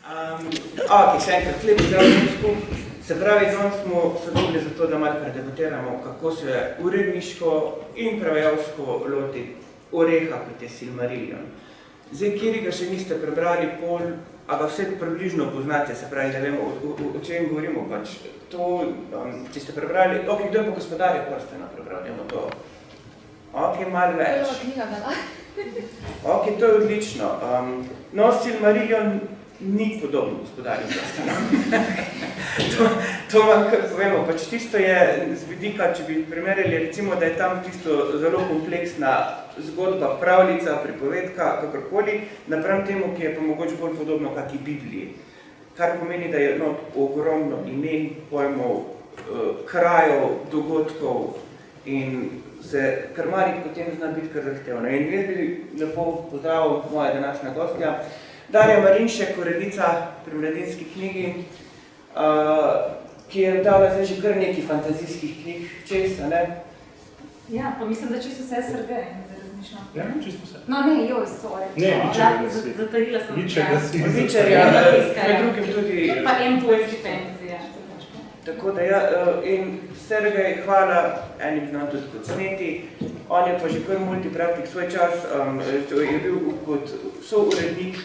Ok, še enkrat, lep zdrav skup. Se pravi, danes smo se dobili za to, da malo predebatiramo, kako se uredniško in prevajalsko loti oreha, kot je Silmarillion. Zdaj, kjeri ga še niste prebrali pol, a ga vse približno poznate, se pravi, da vemo, o čem govorimo pač. To, če ste prebrali, ok, kdo je pa Gospodarje prstena prebral, dajmo to. Ok, malo več. Prva knjiga, da. Ok, to je odlično. No, Silmarillion ni podobno Gospodarju prstena. To vam kar povemo, pač tisto je z vidika, če bi primerjali, recimo, da je tam tisto zelo kompleksna zgodba, pravljica, pripovedka, kakorkoli, napram temu, ki je pa mogoče bolj podobno kaki Bibliji. Kar pomeni, da je ogromno imen, pojmov, krajev, dogodkov in se krmariti potem zna biti kar zahtevno. In jaz bi lepo pozdravil moja današnja gostja, Darja Marinšek, urednica pri Mladinski knjigi, ki je dala zdaj že kar nekaj fantazijskih knjig, česa, ne? Ja, pa mislim, da čisto vse Sergej, ne razmišljam. Ja, čisto vse. No, ne, joj, sorry. Ne, Vičerja si. Zatarila sem. Vičerja si. Vičerja, med drugim tudi... Pa en poetski fantasy, ja. Tako da ja, in Sergej, hvala, enim znam tudi kot Sneti. On je pa že kar multipraktik svoj čas, je bil kot sourednik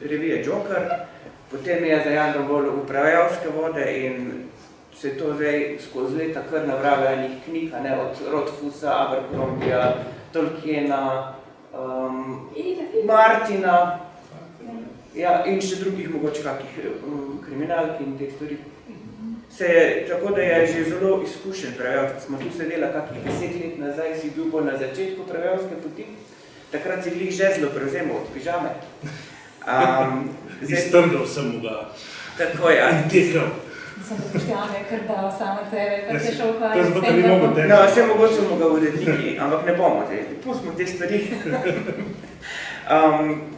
revije Joker, potem je zajadral bolj v prevajalske vode in se to zdaj skozi leta kar navrave enih knjig, od Rothfusa, Abercrombija, Tolkiena, Martina, ja, in še drugih mogoče kakih kriminalk in teh stvari. Tako da je že zelo izkušen prevajalec. Smo tu sedela kakih 10 let nazaj, si bil bolj na začetku prevajalske poti. Takrat si glih žezlo prevzemal od pižame. Iztrgal sem mu ga. Tako je. In tekal. Sem da Boštjan je kar dal samo tebe, pa se šel To je zato, ker ni mogel tekati. No, vse mogoče smo ga uredniki, ampak ne bomo zdaj. Pustimo te stvari.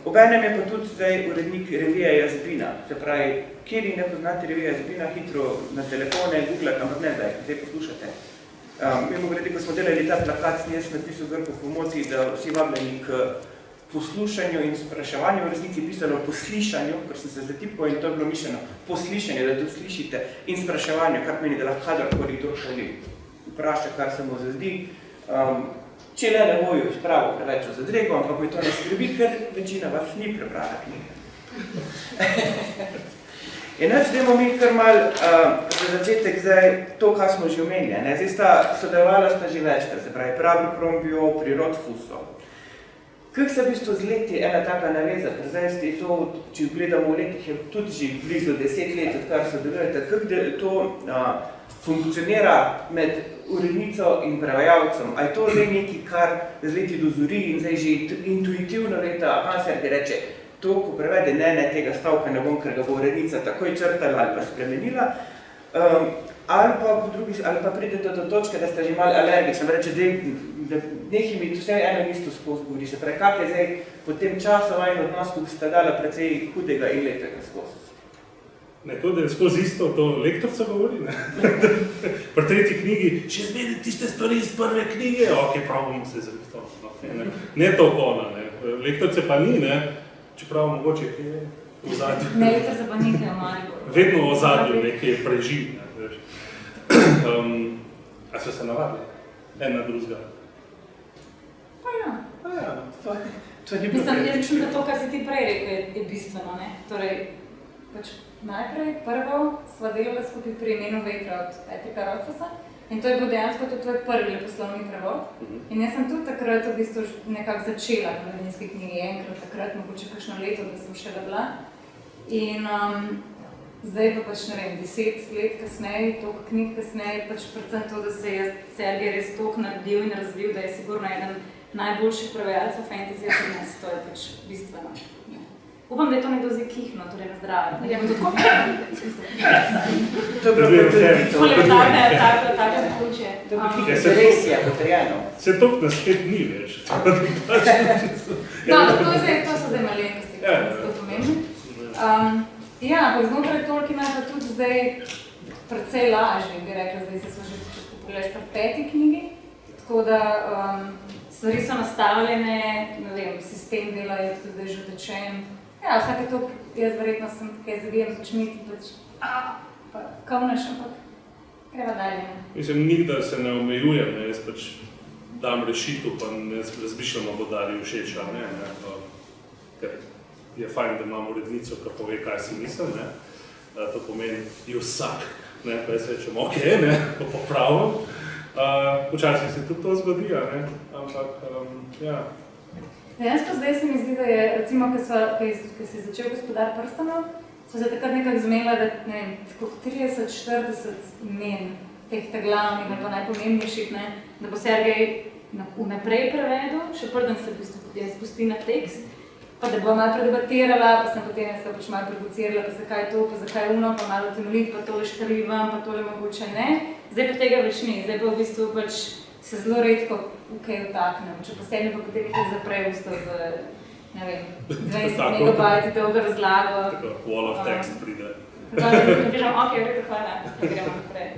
Obenem je pa tudi zdaj urednik revije Jazbina. Se pravi, kjeri ne poznate revije Jazbina, hitro na telefone, googlate, ampak ne zdaj poslušate. Mimo grede, ko smo delali ta plakat, sem jaz napisal gor po promociji, da vsi vabljeni k poslušanju in spraševanju, v resnici pisalo poslišanju, ker sem se zatipkal in to je bilo mišljeno poslišanje, da to slišite, in spraševanju, kar meni, da lahko kadarkoli kdorkoli vpraša, kar se mu zazdi. Če ne bojo spravo preveč o zadrego, ampak mi to ne skrbi, ker večina vas ni prebrala knjige. Enač, dajmo mi kar malo za začetek zdaj to, kar smo že omenili. Zdaj sta sodelovala že večkrat, se pravi pri Abercrombiju, pri Rothfusu. Kako se v bistvu z leti ena taka naveza, ker zdaj ste to, če gledamo v letih, je tudi že blizu 10 let, odkar sodelujete, kako to funkcionira med urednico in prevajalcem? A je to zdaj nekaj, kar z leti dozori in zdaj že intuitivno veta, Sergej reče, to, ko prevede, ne, tega stavka ne bom, ker ga bo urednica takoj črtala ali pa spremenila, ali pa pridete do točke, da ste že malo alergični, reče, da nekaj mi vse eno isto skozi govori, se pravi, kak je zdaj po tem času in odnos, ko ste dala precej hudega in lepega skozi? Ne, to, da je skozi isto, to lektorca govori, ne? Pri tretji knjigi, še zmeni tiste stvari iz prve knjige, ok, prav bomo se zavihtovali, ne toliko ona, ne? Lektorce pa ni, ne? Čeprav mogoče je v zadnju. Ne, lektorce pa nekaj v Mariboru. Vedno v zadnju nekaj preži, ne, veš. A so se navadili? En na drugega. Pa ja. To ni bilo Jaz mislim, da to, kar si ti prej rekel, je bistveno, ne? Torej, pač najprej, prvo, sva delala skupaj pri imenu Vetra od Petrika Rothfusa in to je bil dejansko to tvoj prvi leposlovni prevod. In jaz sem tudi takrat v bistvu nekako začela v Mladinski knjigi enkrat takrat, mogoče kakšno leto, da sem še bila. In zdaj pa pač, ne vem, 10 let kasneje, toliko knjig kasneje, pač predvsem to, da se je Sergej res toliko naredil in razvil, da je sigurno eden najboljših prevajalcev fantasy pri nas, to je pač bistveno. Upam, da je to nekdo zdaj kihno, torej na zdravje. Ja, bo to tako To je bilo potrebito. Tako zaključje. To je bilo interesija, potrejeno. Se toliko nas spet ni več. No, to so zdaj malenkosti, ki so pomembni. Ja, pa znotraj Tolkiena pa tudi zdaj precej lažje, bi rekla, zdaj se smo že pogledaš pri 5. knjigi, tako da stvari so nastavljene, ne vem, sistem dela je tudi zdaj že utečen, Ja, vsake to, jaz verjetno sem kaj zavijem z očmi, pa kavneš, ampak greva dalje. Mislim, nikdar se ne omejujem, ne, jaz pač dam rešitev, pa ne razmišljam, bo Darju všeč, ne, ker je fajn, da imamo urednico, ki pove, kaj si mislim, ne. To pomeni, je vsak, ne, pa jaz rečem, ok, ne, pa popravim. Včasih se tudi to zgodi, ne, ampak, ja. Dejansko zdaj se mi zdi, da je, recimo, ko si začel Gospodar prstanov, so se takrat nekako zmenila, da ne vem, 30-40 imen teh glavnih ali pa najpomembnejših, ne, da bo Sergej vnaprej prevedel, še preden se v bistvu spusti na tekst, pa da bo malo predebatirala, pa sem potem jaz pač malo producirala, pa zakaj to, pa zakaj uno, pa malo temeljit, pa tole štrli vam, pa tole mogoče ne. Zdaj pa tega več ni, zdaj pa v bistvu pač se zelo redko vtaknem, če posebno pa potem nekaj zaprej usto v, ne vem, 20 megabajti dolgo razlago. Tako, wall of text pride. Tako da pišem, ok, vredo, hvala, da gremo naprej.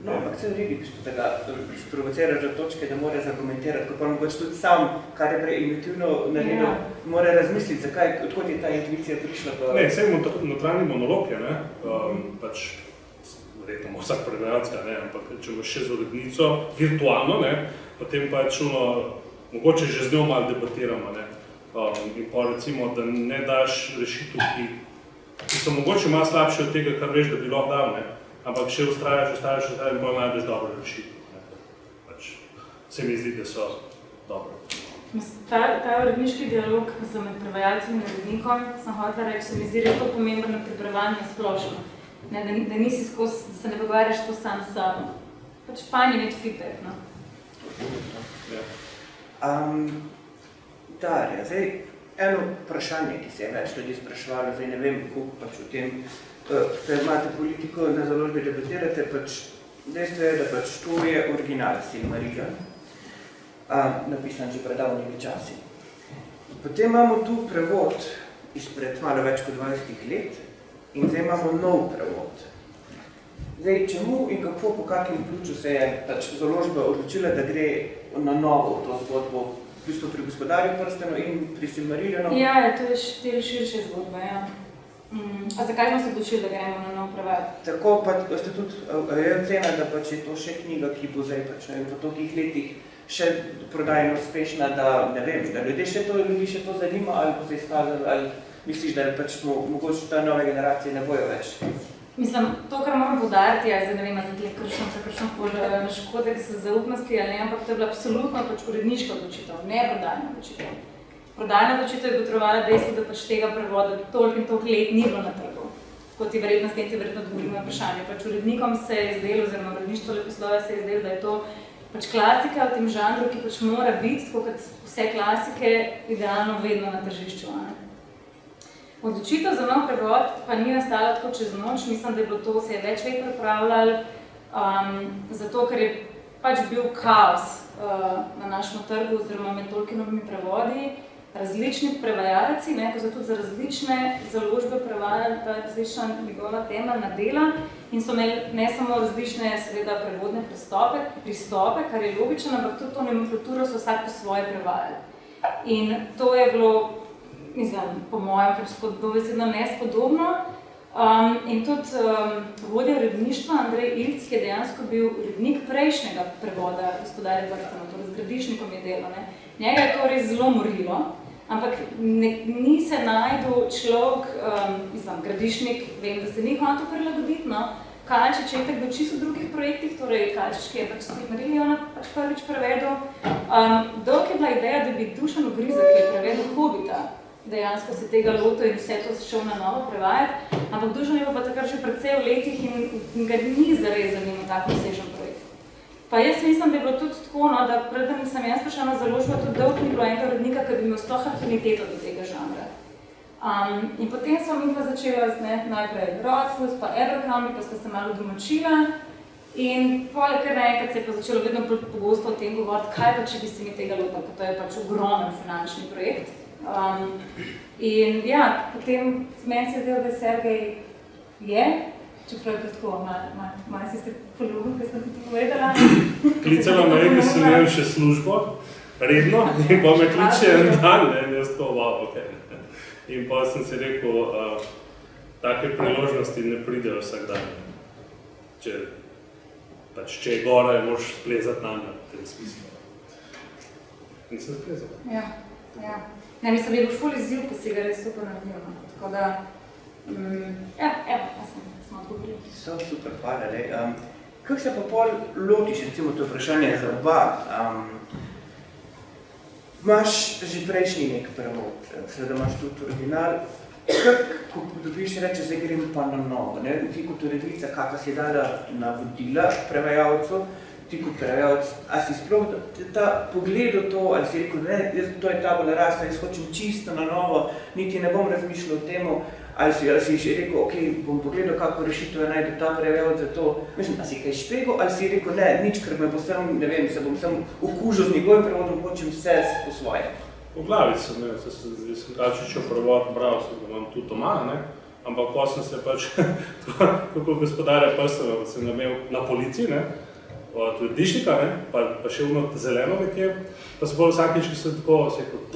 No, ampak se v redu, v bistvu tega sprovociraš do točke, da mora zargumentirati, ko pa mogoče tudi sam, kar je prej intuitivno naredil, mora razmisliti, zakaj, odhod je ta intuicija prišla pa... Ne, vsej notranji monolog je, ne, pač verjetno vsak prevajalca, ne, ampak če imaš še z urednico virtualno, ne, potem pač mogoče že z njo malo debatiramo, ne, in pa recimo, da ne daš rešitev, ki so mogoče malo slabše od tega, kar veš, da bi lahko dal, ne, ampak še ustrajaš in pa najdeš dobro rešitev, ne, pač se mi zdi, da so dobro. Ta uredniški dialog med prevajalcem in urednikom, sem hotela reči, se mi zdi res to pomembno pri prevajanju splošno. Ne, da nisi skozi, da se ne pogovarjaš to sam s sabo. Pač fajn je imeti feedback, no. Darja, zdaj eno vprašanje, ki se je več ljudi spraševalo, zdaj ne vem, koliko pač o tem, da imate politiko na založbi debatirate, pač dejstvo je, da pač to je original Silmarillion, napisan že pred davnimi časi. Potem imamo tu prevod izpred malo več kot 20 let, in zdaj imamo nov prevod. Zdaj, čemu in kako, po kakem ključu se je pač založba odločila, da gre na novo to zgodbo, v bistvu pri Gospodarju prstanov in pri Silmarillionu? Ja, to je del širše zgodbe, ja. A zakaj smo se odločili, da gremo na nov prevod? Tako pa ste tudi ocena, da pač je to še knjiga, ki bo zdaj pač, ne vem, po tolikih letih še prodajno uspešna, da ne vem, da ljudi še to zanima, ali bo se izkazalo, ali misliš, da pač mogoče ta nove generacije ne bojo več? Mislim, to, kar moram poudariti, jaz ne vem, da je kršno škode, ki so zaupnosti ali ne, ampak to je bila absolutno pač uredniška odločitev, ne prodajna odločitev. Prodajna odločitev je potrebovala dejstvo, da pač tega prevoda toliko in toliko let ni bilo na trgu. Kot ti verjetno s tem odgovorimo na vprašanje. Pač urednikom se je zdelo, oziroma uredništvo leposlovja se je zdelo, da je to pač klasika v tem žanru, ki pač mora biti, tako kot vse klasike, idealno vedno na tržišču. Odločitev za nov prevod pa ni nastala tako čez noč, mislim, da je bilo to, se je več let pripravljalo, zato ker je pač bil kaos na našem trgu, oziroma med Tolkienovimi prevodi, različni prevajalci, ko so tudi za različne založbe prevajali ta različna njegova temeljna dela in so imeli ne samo različne seveda prevodne pristope, kar je logično, ampak tudi to nomenklaturo so vsak po svoje prevajali. In to je bilo, mislim, po mojem, dobesedno nespodobno. In tudi vodja uredništva Andrej Ilc, ki je dejansko bil urednik prejšnjega prevoda Gospodarja prstanov, torej z Gradišnikom je delal, ne. Njega je to res zelo morilo, ampak ni se najdel človek, Gradišnik, vem, da se ni hotel prilagoditi, no. Kalčič je tako čisto v drugih projektih, torej Kalčič, ki je pač Silmarilliona pač prvič prevedel. Dolg je bila ideja, da bi Dušan Ogrizek, ki je prevedel Hobita, dejansko se tega lotil in vse to šel na novo prevajati, ampak Dušan je pa takrat že precej v letih in ga ni zares zanimal tako obsežen projekt. Pa jaz mislim, da je bilo tudi tako, no, da preden sem jaz prišla na založbo, tudi dolgo ni bilo enega urednika, ki bi imel sploh afiniteto do tega žanra. In potem smo mi pa začela najprej Rothfuss, pa Abercrombie, pa sta se malo domačila in poleg kar naenkrat se je pa začelo vedno pogosto o tem govoriti, kaj pa, če bi se mi tega lotila, ker to je pač ogromen finančni projekt. In ja, potem meni se je zdelo, da Sergej je, čeprav je tako, malo si ste poljubil, kaj sem ti povedala. Klicala me je, ko sem imel še službo, redno, in pa me kliče en dan, in jaz to, wow, ok. In pa sem si rekel, take priložnosti ne pridejo vsak dan. Če je gora, moraš splezati na njo, v tem smislu. In sem splezal. Ja. Ne, mislim, je bil ful izziv, pa si ga res super naredil. Tako da, smo odgovorili. So super, hvala. Kako se pa pol lotiš, recimo to vprašanje za oba? Imaš že prejšnji nek prevod, seveda imaš tudi original. Ko dobiš, rečeš, zdaj grem pa na novo, ne? Ti kot urednica, kakva si dala navodila prevajalcu, ti kot prevajalc, a si sploh pogledal to, ali si rekel, ne, to je tabula rasa, jaz hočem čisto na novo, niti ne bom razmišljal o temu, ali si še rekel, ok, bom pogledal, kako rešitev je najde ta prevajalc za to. Mislim, a si kaj špegal, ali si rekel, ne, nič, ker me bo sem, ne vem, se bom sem okužil z njegovim prevodom, hočem vse po svoje. V glavi sem Kalčičev prevod bral, sem ga imam tudi doma, ne? Ampak pa sem se pač, kako gospodarja prstano, sem imel na policiji, ne? Tudi dišnika, ne? Pa še ono zeleno nekje, pa se bolj vsakič, ki sem tako rekel,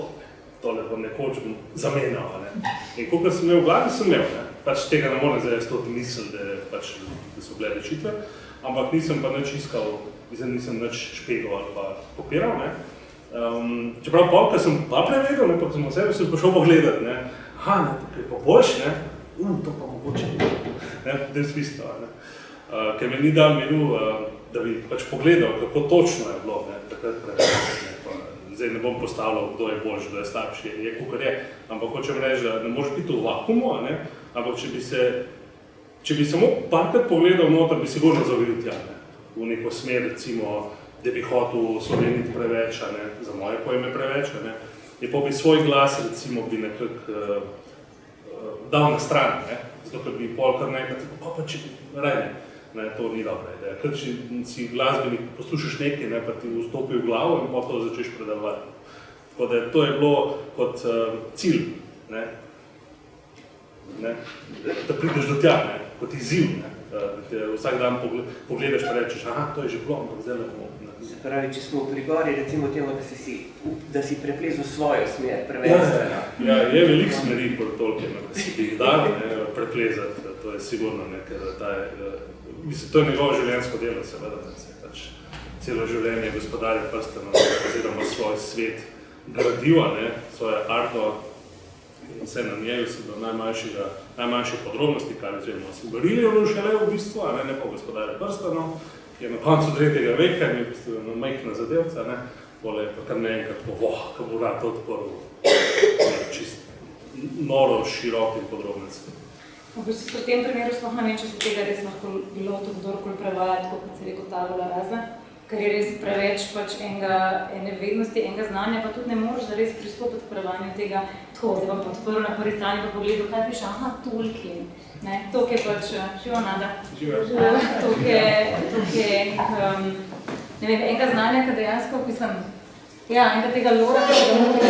tole bo nekoč bom zamenjal, ne? In koliko sem imel v glavi, sem imel, ne? Pač tega ne morem zdaj to misel, da so bile rešitve, ampak nisem pa nič iskal, nisem nič špegal ali pa kopiral, ne? Čeprav polka sem pa prevedel, ne, pa sem v sebi se prišel pogledati, ne, tukaj je pa boljš, ne, to pa mogoče, ne, v tem smislu, ne, ker me ni dal miru, da bi pač pogledal, kako točno je bilo, ne, takrat prevedel, ne, pa zdaj ne bom postavljal, kdo je boljš, kdo je slabši, je kakor je, ampak hočem reči, da ne moreš biti v vakuumu, ne, ampak če bi samo parkrat pogledal noter, bi sigurno zavil tja, ne, v neko smer, recimo, da bi hotel sloveniti preveč, ne, za moje pojme preveč, ne, in pa bi svoj glas, recimo, bi nekako dal na stran, ne, zato ker bi pol kar nekaj, pa če rajne, ne, to ni dobra ideja. Ker če si glasbenik poslušaš nekaj, ne, pa ti vstopi v glavo in pa to začneš predavati. Tako da to je bilo kot cilj, ne, da prideš do tja, ne, kot izziv, ne, da te vsak dan pogledaš pa rečeš, to je že bilo, ampak zdaj ne bomo. Se pravi, če smo pri gori, recimo temu, da si preplezal svojo smer, prevezana. Ja, je veliko smeri kot Tolkiena, da si bi jih dal preplezati, to je sigurno, ne, ker to je njegovo življenjsko delo, seveda, da se pač celo življenje gospodarja prstano, oziroma svoj svet gradiva, ne, svoje arto, in vse na njej se do najmanjših podrobnosti, kar vzemo Silmarillionu šele v bistvu, ne pa gospodarja prstano, ki je na koncu 3. veka, je v bistvu ena majhna zadevca, ne, pole je pa kar naenkrat tako, ko bo rad odprl, čist noro, širok in podrobnic. V bistvu v tem primeru sploh ne vem, če se tega res lahko bilo to kdorkoli prevajati, kot se rekel tabula rasa, ker je res preveč pač ene vednosti, enega znanja, pa tudi ne moreš da res pristopiti k prevajanju tega, tako, zdaj bom podprl na prvi strani pa pogledal, kaj piše, Tolkien, ne, tok je pač, živo nada, tok je ne vem, enega znanja, ki dejansko, mislim, enega tega lora, ki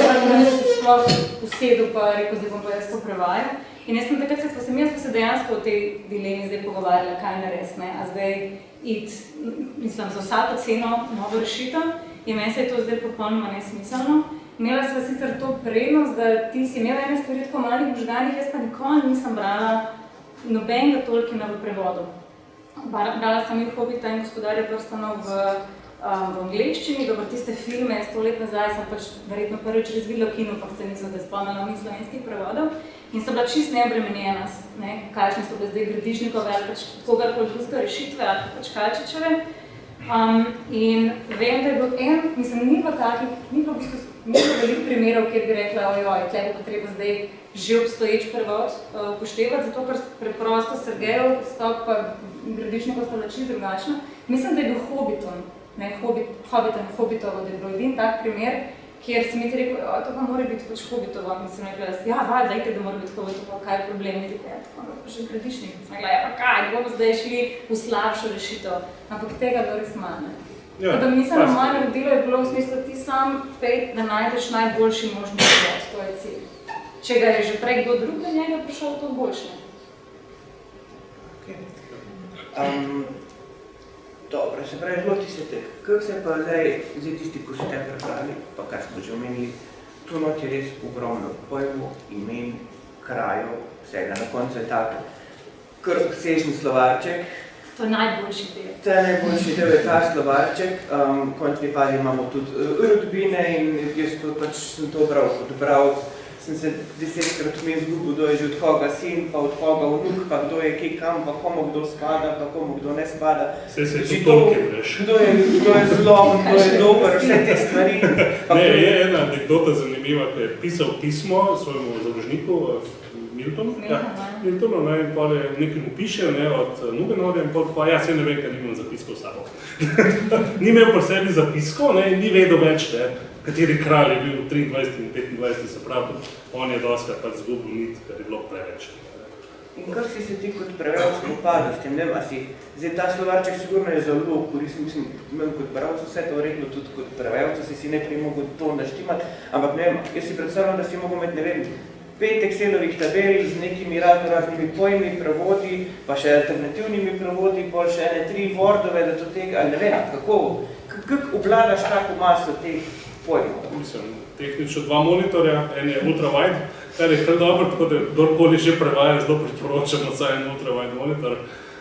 ga sploh usedel pa rekel, zdaj bom pa jaz to prevajal. In jaz sem takrat, ko sem se dejansko o tej dilemi zdaj pogovarjala, kaj nares, ne, a zdaj mislim, za vsako ceno novo rešitev, in meni se je to zdaj popolnoma nesmiselno. Imela sem sicer to prednost, da ti si imela ene stvari tako malih možganih, jaz pa nikoli nisem brala nobenega Tolkiena v prevodu. Brala sem jih Hobita in Gospodarja prstanov v angleščini, dobro, tiste filme 100 let nazaj sem pač verjetno prvič res videla v kinu, pa se nisem zdaj spomnila ni slovenskih prevodov. In sem bila čist neobremenjena, kakšne so bile zdaj Gradišnikove ali pač kogarkoli drugega rešitve ali pač Kalčičeve. In vem, da je bil mislim, ni bilo veliko primerov, kjer bi rekla, ojoj, tle bo treba zdaj že obstoječ prevod upoštevati, zato ker preprosto Sergejev stop pa Gradišnikov sta bila čist drugačna. Mislim, da je bil Hobbitovo, da je bil edin tak primer, kjer sem ti rekel, to pa mora biti pač Hobbitovo, in sem rekla, dajte, da mora biti Hobbitovo, kaj je problem, in rekel, tako pa še Gradišnik. Sem rekla, pa kaj, bomo zdaj šli v slabšo rešitev, ampak tega bilo res manj. Tako da mislim, da moje navodilo je bilo v smislu, ti sam pet, da najdeš najboljši možni prevod, to je cilj. Če ga je že prej kdo drug na njega prišel, to boljše. Dobro, se pravi, loti se te. Kako se pa zdaj tisti, ko ste prebrali, pa kar smo že omenili, to not je res ogromno pojmov, imen, krajev, vsega. Na koncu je tak kar obsežni slovarček. To je najboljši del. Najboljši del je ta slovarček. V končni fazi imamo tudi rodbine in jaz sem to bral kot bralec. Sem se 10-krat vmes zgubil, kdo je že od koga sin, pa od koga vnuk, pa kdo je kje kam, pa komu kdo spada, pa komu kdo ne spada. Vse se tudi tolke veš. Kdo je zlom, kdo je dober, vse te stvari. Ne, je ena anekdota zanimiva, ko je pisal pismo svojemu založniku, Miltonu, in pol je nekaj mu piše od Nubenorja in pol pa, se ne vem, kaj nimam zapiskov sabo. Ni imel pri sebi zapiskov, in ni vedel več, kateri kralj je bil v 23 in 25, se pravi, on je doskrat pač zgubil nit, ker je bilo preveč. In kako si se ti kot preveč spopadal s tem, ne vem, a si, zdaj ta slovarček sigurno je zelo koristen, mislim, kot bralcu vse to reklo, tudi kot prevajalcu si najprej mogel to naštimati, ampak ne vem, jaz si predstavljam, da si mogel imeti, ne vem, 5 Excelovih tabel z nekimi raznimi pojmi, prevodi, pa še alternativnimi prevodi, pol še ene 3 Wordove, da to tega, ali ne vem, kako obvladaš tako maso teh pojmov? Mislim, tehnično 2 monitorja, en je ultrawide, kar je kar dobro, tako da kdorkoli že prevaja, zelo priporočam vsaj en ultrawide monitor.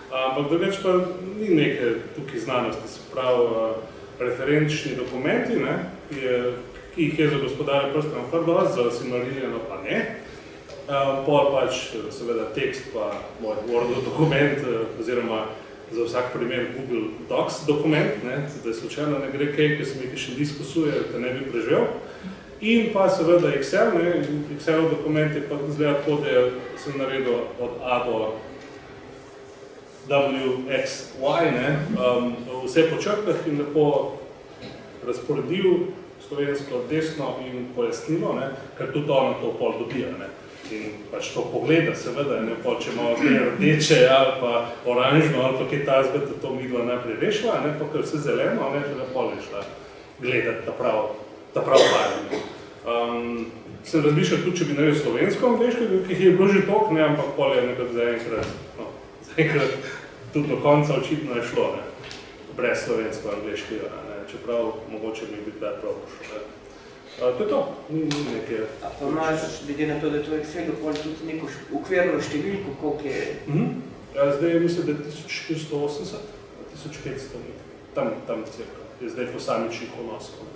Ampak drugače pa ni neke tukaj znanosti, se pravi referenčni dokumenti, ki jih je za gospodarje prstano kar dosti, za Silmarillion pa ne. Pol pač seveda tekst pa moj Word dokument, oziroma za vsak primer Google Docs dokument, da slučajno ne gre kaj, ki se mi še diskusuje, da ne bi preživel. In pa seveda Excel, Excel dokument je pa izgleda tako, da sem naredil od A do W, X, Y, vse po črkah in lepo razporedil slovensko desno in pojasnilo, ker tudi ona to pol dobija. In pač to pogleda, seveda, če ima rdeče ali pa oranžno ali pa kaj tazga, da to midva najprej rešila, pa ker vse zeleno, že lepo je šla gledati ta prav fajn. Sem razmišljal tudi, če bi naredil slovensko angleško, ki je bilo že toliko, ampak pol je nekako zaenkrat tudi do konca očitno je šlo, brez slovensko angleškega, čeprav mogoče bi kdaj prav pošlo. To je to, ni nekaj. A pa imaš, glede na to, da je to Excel pol tudi neko ukvirno številko, koliko je? Zdaj mislim, da je 1480, 1500 nekaj, tam cirka, je zdaj posamični konosko.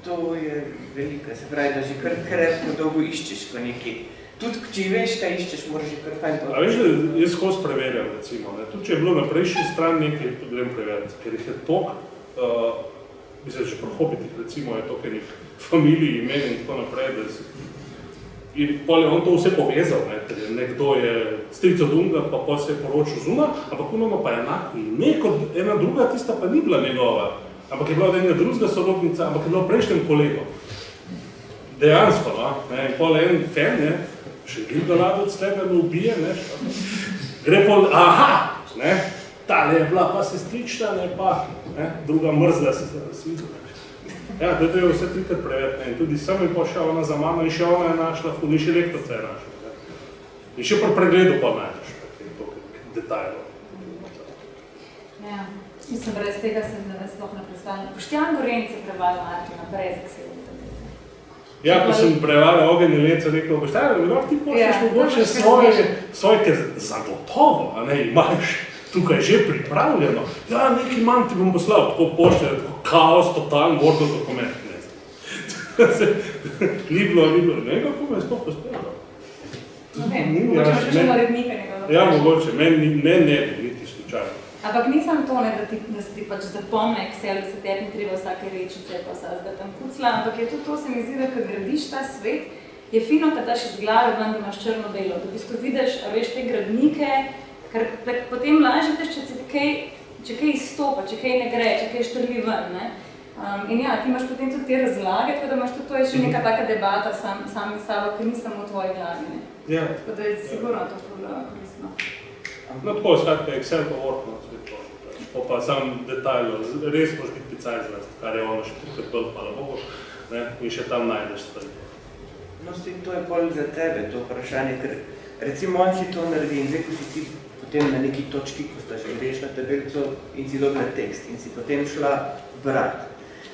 To je velika, se pravi, da že kar krepko dolgo iščeš, ko nekaj. Tudi, če veš, kaj iščeš, moraš že kar fajn to. A veš, da jaz skozi preverjam, recimo, tudi če je bilo na prejšnji strani nekaj, grem preverjati, ker jih je toliko, mislim, že pri Hobbitih, recimo, je toliko enih familij, imen in tako naprej, da si... In pol je on to vse povezal, ker je nekdo je stric od unga, pa pol se je poročil z uma, ampak unoma pa je enako ime kot ena druga, tista pa ni bila njegova, ampak je bila od enega drugega sorodnica, ampak je bila prejšnjem kolegu. Dejansko, in pol je en fan, še Gilgalad od sleda me ubije, gre pol, tale je bila pa sestrična, pa druga mrzla se sviđa. Ja, to je vse trikrat preverjati, in tudi sem in pošel ona za mano in še ona je našla, in še lektorca je našla. In še pri pregledu pa najdeš, detajlo. Ja, mislim, brez tega se ne sploh ne predstavljam. Boštjan Gorenc je prevajal Martina, brez Excelov. Ja, ko sem prevajal Ogenj in Lence, rekel, Boštjan, lahko ti pošlješ mogoče svoje, ker zagotovo, imaš tukaj že pripravljeno. Ja, nekaj manj ti bom poslal, tako pošlje, tako kaos, totalno Word dokument. Ni bilo, ne, kako me je sploh pospelo. Mogoče še narednika nekaj. Ja, mogoče, meni ne bi, niti slučajno. Ampak nisem to, da se ti pač zapomne Excel, da se tebi ni treba vsake rečice pa vsega tam kucla, ampak je tudi to, se mi zdi, da kad gradiš ta svet, je fino, kad daš iz glave ven, da imaš črno delo, da v bistvu vidiš, a veš te gradnike, ker potem lažje veš, če kaj izstopa, če kaj ne gre, če kaj štrli ven, in ja, ti imaš potem tudi te razlage, tako da imaš tudi to je še neka taka debata sami s sabo, ki ni samo v tvoji glavi, Ja. Tako da je sigurno to koristno. No, tako, skratka, Excel pa Word, pa sam detajlo, res moš biti picaj zrast, kar je ono še trikrat bolj, hvala Bogu, in še tam najdeš stvari. No, to je bolj za tebe, to vprašanje, ker recimo on si to naredi in zdaj, ko si ti potem na neki točki, ko sta že greš na tabelico in si dobila tekst in si potem šla brati.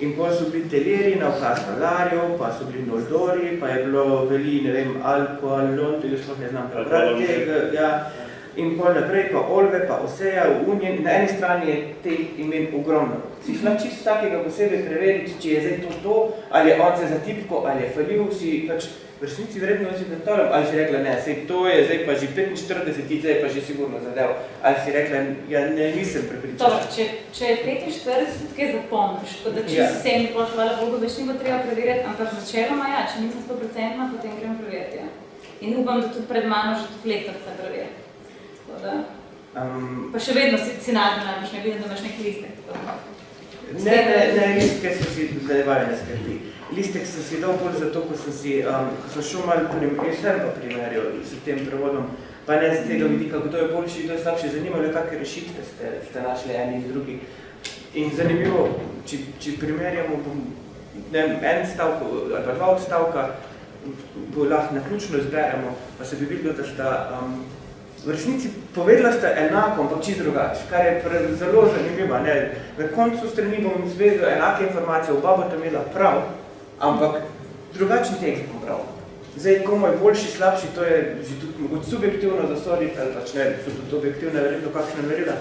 In potem so bili teleri na ukaz malarjev, pa so bili noldori, pa je bilo veli, ne vem, alkoholon, to jaz sploh ne znam prebrati tega, ja. In pol naprej pa Olve, pa Oseja, Unjen, in na eni strani je teh imen ogromno. Si šla čisto vsakega posebej preveriti, če je zdaj to, ali je on se zatipko, ali je falil, si pač v resnici verjetno si predstavljam, ali si rekla, ne, sej to je zdaj pa že 45, zdaj pa že sigurno zadev, ali si rekla, ja, ne, nisem prepričala. Dobro, če je 45, kaj zapomniš, tako da čisto vsem, hvala Bogu, več ni bo treba preverjati, ampak načeloma ja, če nisem 100%, potem grem preveriti, ja. In upam, da tudi pred mano že tudi lektorca preveri. Pa še vedno si najbolj, ne vidim, da imaš neki listek. Ne, listke so si daljevajo ne skrbi. Listek sem si dal bolj zato, ko sem šel malo primerjal s tem prevodom, pa ne z tega vidika, kdo je boljši, kdo je slabši, zanimalo je, kakve rešitve ste našli eni in drugi. In zanimivo, če primerjamo, en stavk ali pa dva odstavka, bo lahko naključno izberemo, pa se bi videlo, da sta v resnici povedala sta enako, ampak čisto drugače, kar je zelo zanimivo. Na koncu strani bom izvedel enake informacije, oba bo to imela prav, ampak drugačen tekst bom prav. Zdaj, komu je boljši, slabši, to je že tudi mogoče subjektivno zasoditi, ali pač ne, so tudi objektivne, verjetno kakšne merila.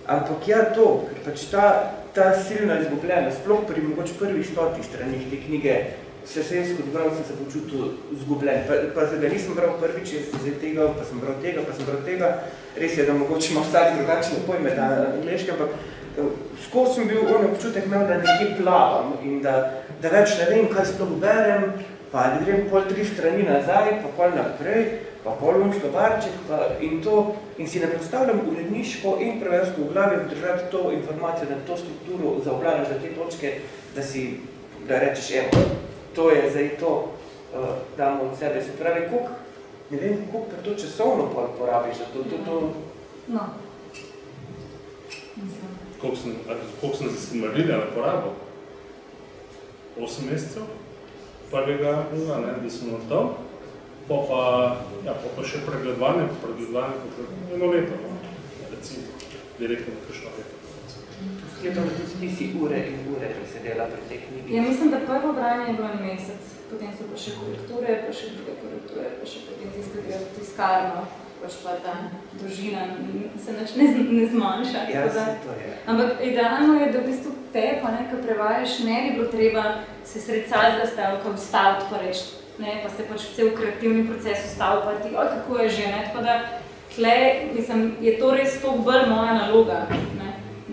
Ampak ja, to, ker pač ta silna izgubljena, sploh pri mogoče prvih 100 stranih te knjige, se jaz kot bral, sem se počutil izgubljen. Pa da nisem bral prvič, jaz zdaj tega, pa sem bral tega. Res je, da mogoče ima vsak drugačne pojme na angleške, ampak skozi sem bil občutek imel, da nekje plavam in da več ne vem, kaj sploh berem, pa da grem pol 3 strani nazaj, pa pol naprej, pa pol slovarček in si ne predstavljam uredniško in preversko v glavi držati to informacijo, da to strukturo zaobljadaš do te točke, da rečeš, evo, to je zdaj to, damo od sebe. Se pravi, ne vem, koliko to časovno porabiš za to. No. Koliko sem za Silmarillion porabil? 8 mesecev, prvega, da sem odtal, pa še pregledovanje, eno leto, recimo, direktno kakšno leto. Sklepam, da tudi ti si ure in ure presedela pri tej knjigi. Ja, mislim, da prvo branje je bilo en mesec, potem so pa še korekture, pa še druge korekture, pa še potem tiskarno, pa ta dolžina se nič ne zmanjša. Ja, se to je. Ampak idealno je, da v bistvu te, ko prevajaš, ne bi bilo treba se sred vsakega stavka ustaviti pa reči, pa se pač cel kreativni proces ustaviti, kako je že, tako da tle, mislim, je to res toliko bolj moja naloga,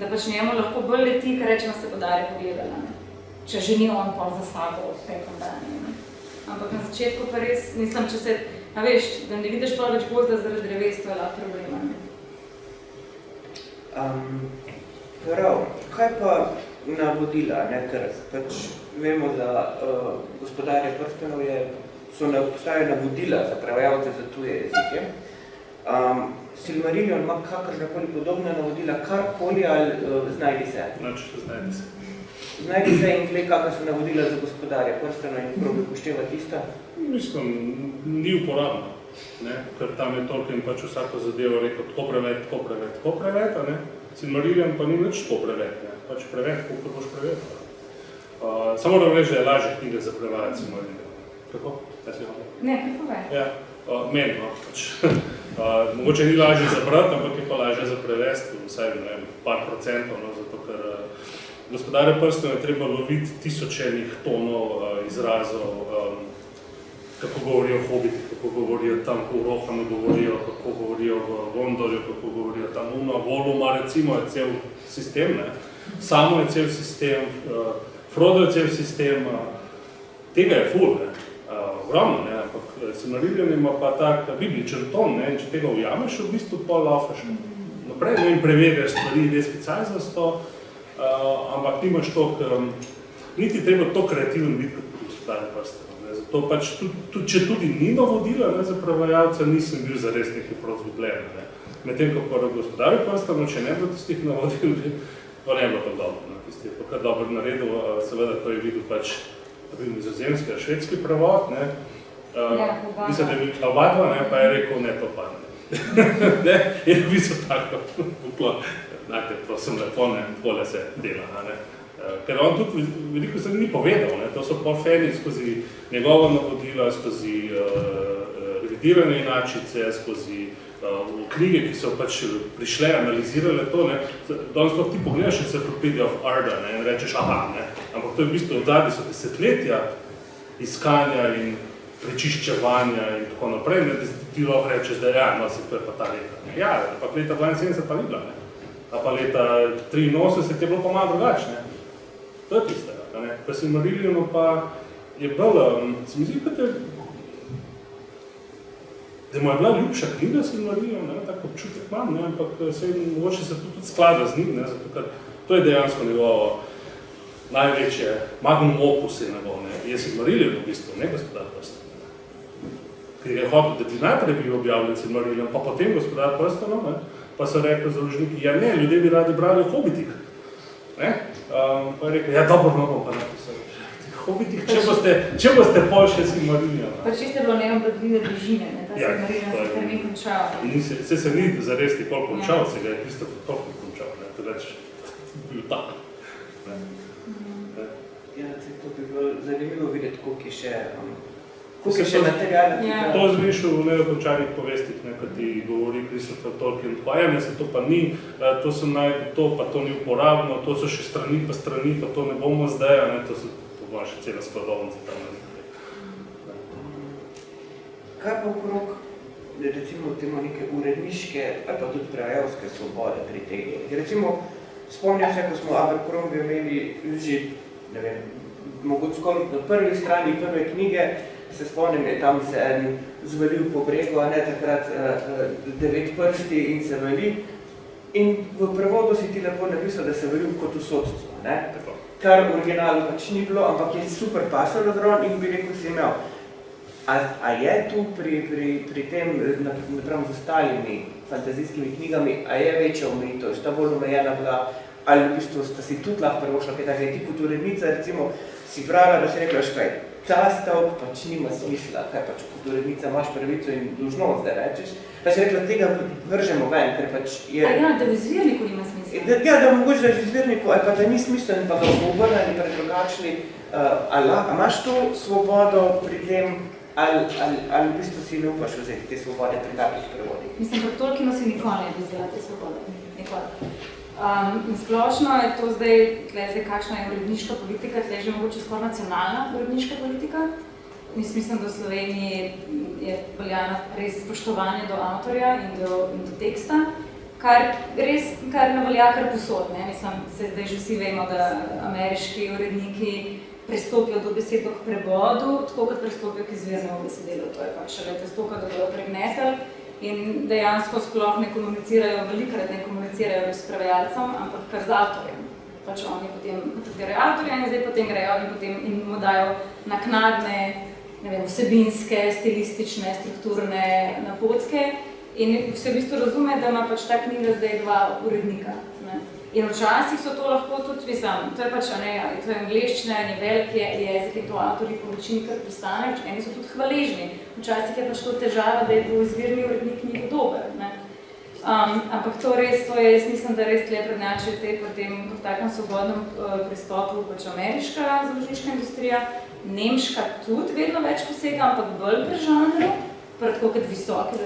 da pač njemu lahko bolj leti, kar rečemo se podarje pogledala, če že ni on pol za sabo pekom danje. Ampak na začetku pa res, mislim, če se, veš, da ne vidiš pa več gozda zaradi dreves, to je lahko problema. Prav, kaj pa navodila, ker pač vemo, da Gospodarje prstanov obstajajo navodila za prevajalce za tuje jezike. Silmarillion ima kakršnakoli podobna navodila, karkoli ali znajdi se? Znajdi se. Znajdi se in gled, kakor so navodila za Gospodarje prstanov in probi upoštevati isto? Mislim, ni uporabno, ker tam je Tolkien pač vsako zadevo rekel tako prevet, Silmarillion pa ni nič tako prevet, pač prevet, koliko boš prevet. Samo da reči, da je lažje knjige za prevajati Silmarillion. Kako? Ne, kako ve? Ja, meni, pač. Mogoče ni lažje za brati, ampak je pa lažje za prevesti, vsaj par procentov, zato ker Gospodarje prstanov je treba loviti tisočenih tonov izrazov, kako govorijo hobiti, kako govorijo tam v Rohanu govorijo, kako govorijo v Gondorju, kako govorijo tam Voluma, recimo je cel sistem, Samo je cel sistem, Frodo je cel sistem, tega je ful, ogromno, ampak Silmarillion ima pa tak bibličen ton, in če tega ujameš, v bistvu pa laufaš naprej, in preverjaš stvari, res specializasto, ampak nimaš toliko, niti treba to kreativen biti kot pri Gospodarju prstanov. Zato pač, če tudi ni navodila za prevajalca, nisem bil zares neki prav zgubljen. Medtem, ko pa Gospodarju prstanov, če ne bilo tistih navodil, pa ne bilo to dobro. Tisti je pa kar dobro naredil, seveda, ko je videl pač nizozemski, švedski prevod, mislim, da je bil Oba, pa je rekel, ne, to pa ne. Je v bistvu tako, znate, prosim lepo, takole se dela. Ker on tudi veliko stvari ni povedal, ne? To so pa fani skozi njegova navodila, skozi revidirane inačice, skozi knjige, ki so pač prišle, analizirale to, ne? Danes pa ti pogledaš Encyclopedia of Arda, ne? In rečeš, aha, ne? Ampak to je v bistvu odzadnji so desetletja iskanja in prečiščevanja in tako naprej, ne? Da ti lahko rečeš, da ja, no, to je pa ta leta. Ne? Ja, pa leta 72 pa ni bila, ne? A pa leta 83 je bilo pa malo drugačne. To je tistega, ne? Pa Silmarillionu pa je bolj, se mi zdi, da mu je bila ljubša knjiga Silmarillion, ne? Tak občutek imam, ne? Ampak mogoče se tudi sklada z njim, ne? Zato, ker to je dejansko njegovo največje magnum opus je njegov, ne? Je Silmarillion v bistvu, ne Gospodar prstanov. Ker je hotel, da bi najprej bil objavljen Silmarillion, pa potem Gospodar prstanov, ne? Pa so rekli založniki, ja ne, ljudje bi radi brali o hobitih. Ne? Pa je rekel, ja dobro, no bom pa napisal. Hobitih, če boste pol še Silmarillion. Pa čisto je bilo neobradljive bližine, ne? Ta Silmarillion se kar ni končal. Se ni zares nikoli končal, se ga je Kristofer Tolkien končal, ne? To reč, bil tak. Ja, to bi bilo zanimivo videti, koliko je še materijala. To zmešal v nedokončanih povestih, ne, ko ti govori Kristofer Tolkien, pa ne, se to pa ni, to sem najde to, pa to ni uporabno, to so še strani, pa to ne bomo zdaj, ne, to so pa še cela skladovnica tam nekaj. Kaj pa okrog, recimo, temo neke uredniške, ali pa tudi prevajalske svobode pri tega? Recimo, spomnim se, ko smo Abercrombie imeli že, ne vem, mogoče skoraj na prvi strani prve knjige, se spomnim, je tam se en zvalil po bregu, a ne takrat 9 prsti in se vali. In v prevodu si ti lepo napisal, da se valil kot v sodstvu, ne? Kar v originalu pač ni bilo, ampak je super pasalo zraven in bi rekel si imel. A je tu pri tem, napravim z ostalimi fantazijskimi knjigami, a je večja omejitev, sta bolj omejena bila, ali v bistvu sta si tudi lahko prvošla, kaj tako je ti kot urednica, recimo, si brala, da si rekla, kaj, ta stavk pač nima smisla, kaj pač kot urednica imaš pravico in dolžnost, da rečeš, pa si rekla, tega vržemo ven, ker pač je... A ja, da v izvirniku nima smisla. Ja, da mogoče da v izvirniku, ali pa da ni smislen, pa ga bomo obrnili, predrugačili, ali imaš to svobodo pri tem, ali v bistvu si ne upaš vzeti te svobode pri takih prevodih? Mislim, pri Tolkienu si nikoli ne bi vzela te svobode, nikoli. Splošno je to zdaj kakšna je uredniška politika, tle že mogoče skoraj nacionalna uredniška politika. Mislim, da v Sloveniji je veljano res spoštovanje do avtorja in do teksta, kar ne velja kar posod, ne? Mislim, zdaj že vsi vemo, da ameriški uredniki pristopijo do besedo k prevodu, tako kot pristopijo k izvirnemu besedilu. To je pač šele testoka, da bodo pregnetali. In dejansko sploh ne komunicirajo, velikrat ne komunicirajo s prevajalcem, ampak kar z avtorjem. Pač oni potem kontaktirajo avtorja in zdaj potem grejo in potem mu dajo naknadne, ne vem, vsebinske, stilistične, strukturne napotke in se v bistvu razume, da ima pač ta knjiga zdaj 2 urednika. Ne? In včasih so to lahko tudi, mislim, to je pač, ne, to je angleščina, je velik jezik in to avtorji po večini kar pristane, eni so tudi hvaležni. Včasih je pač to težava, da je bil izvirni urednik ni dober, ne. Ampak to je, jaz mislim, da res tle prednjači v takem svobodnem pristopu pač ameriška založniška industrija, nemška tudi vedno več posega, ampak bolj pri žanru, tako kot visoki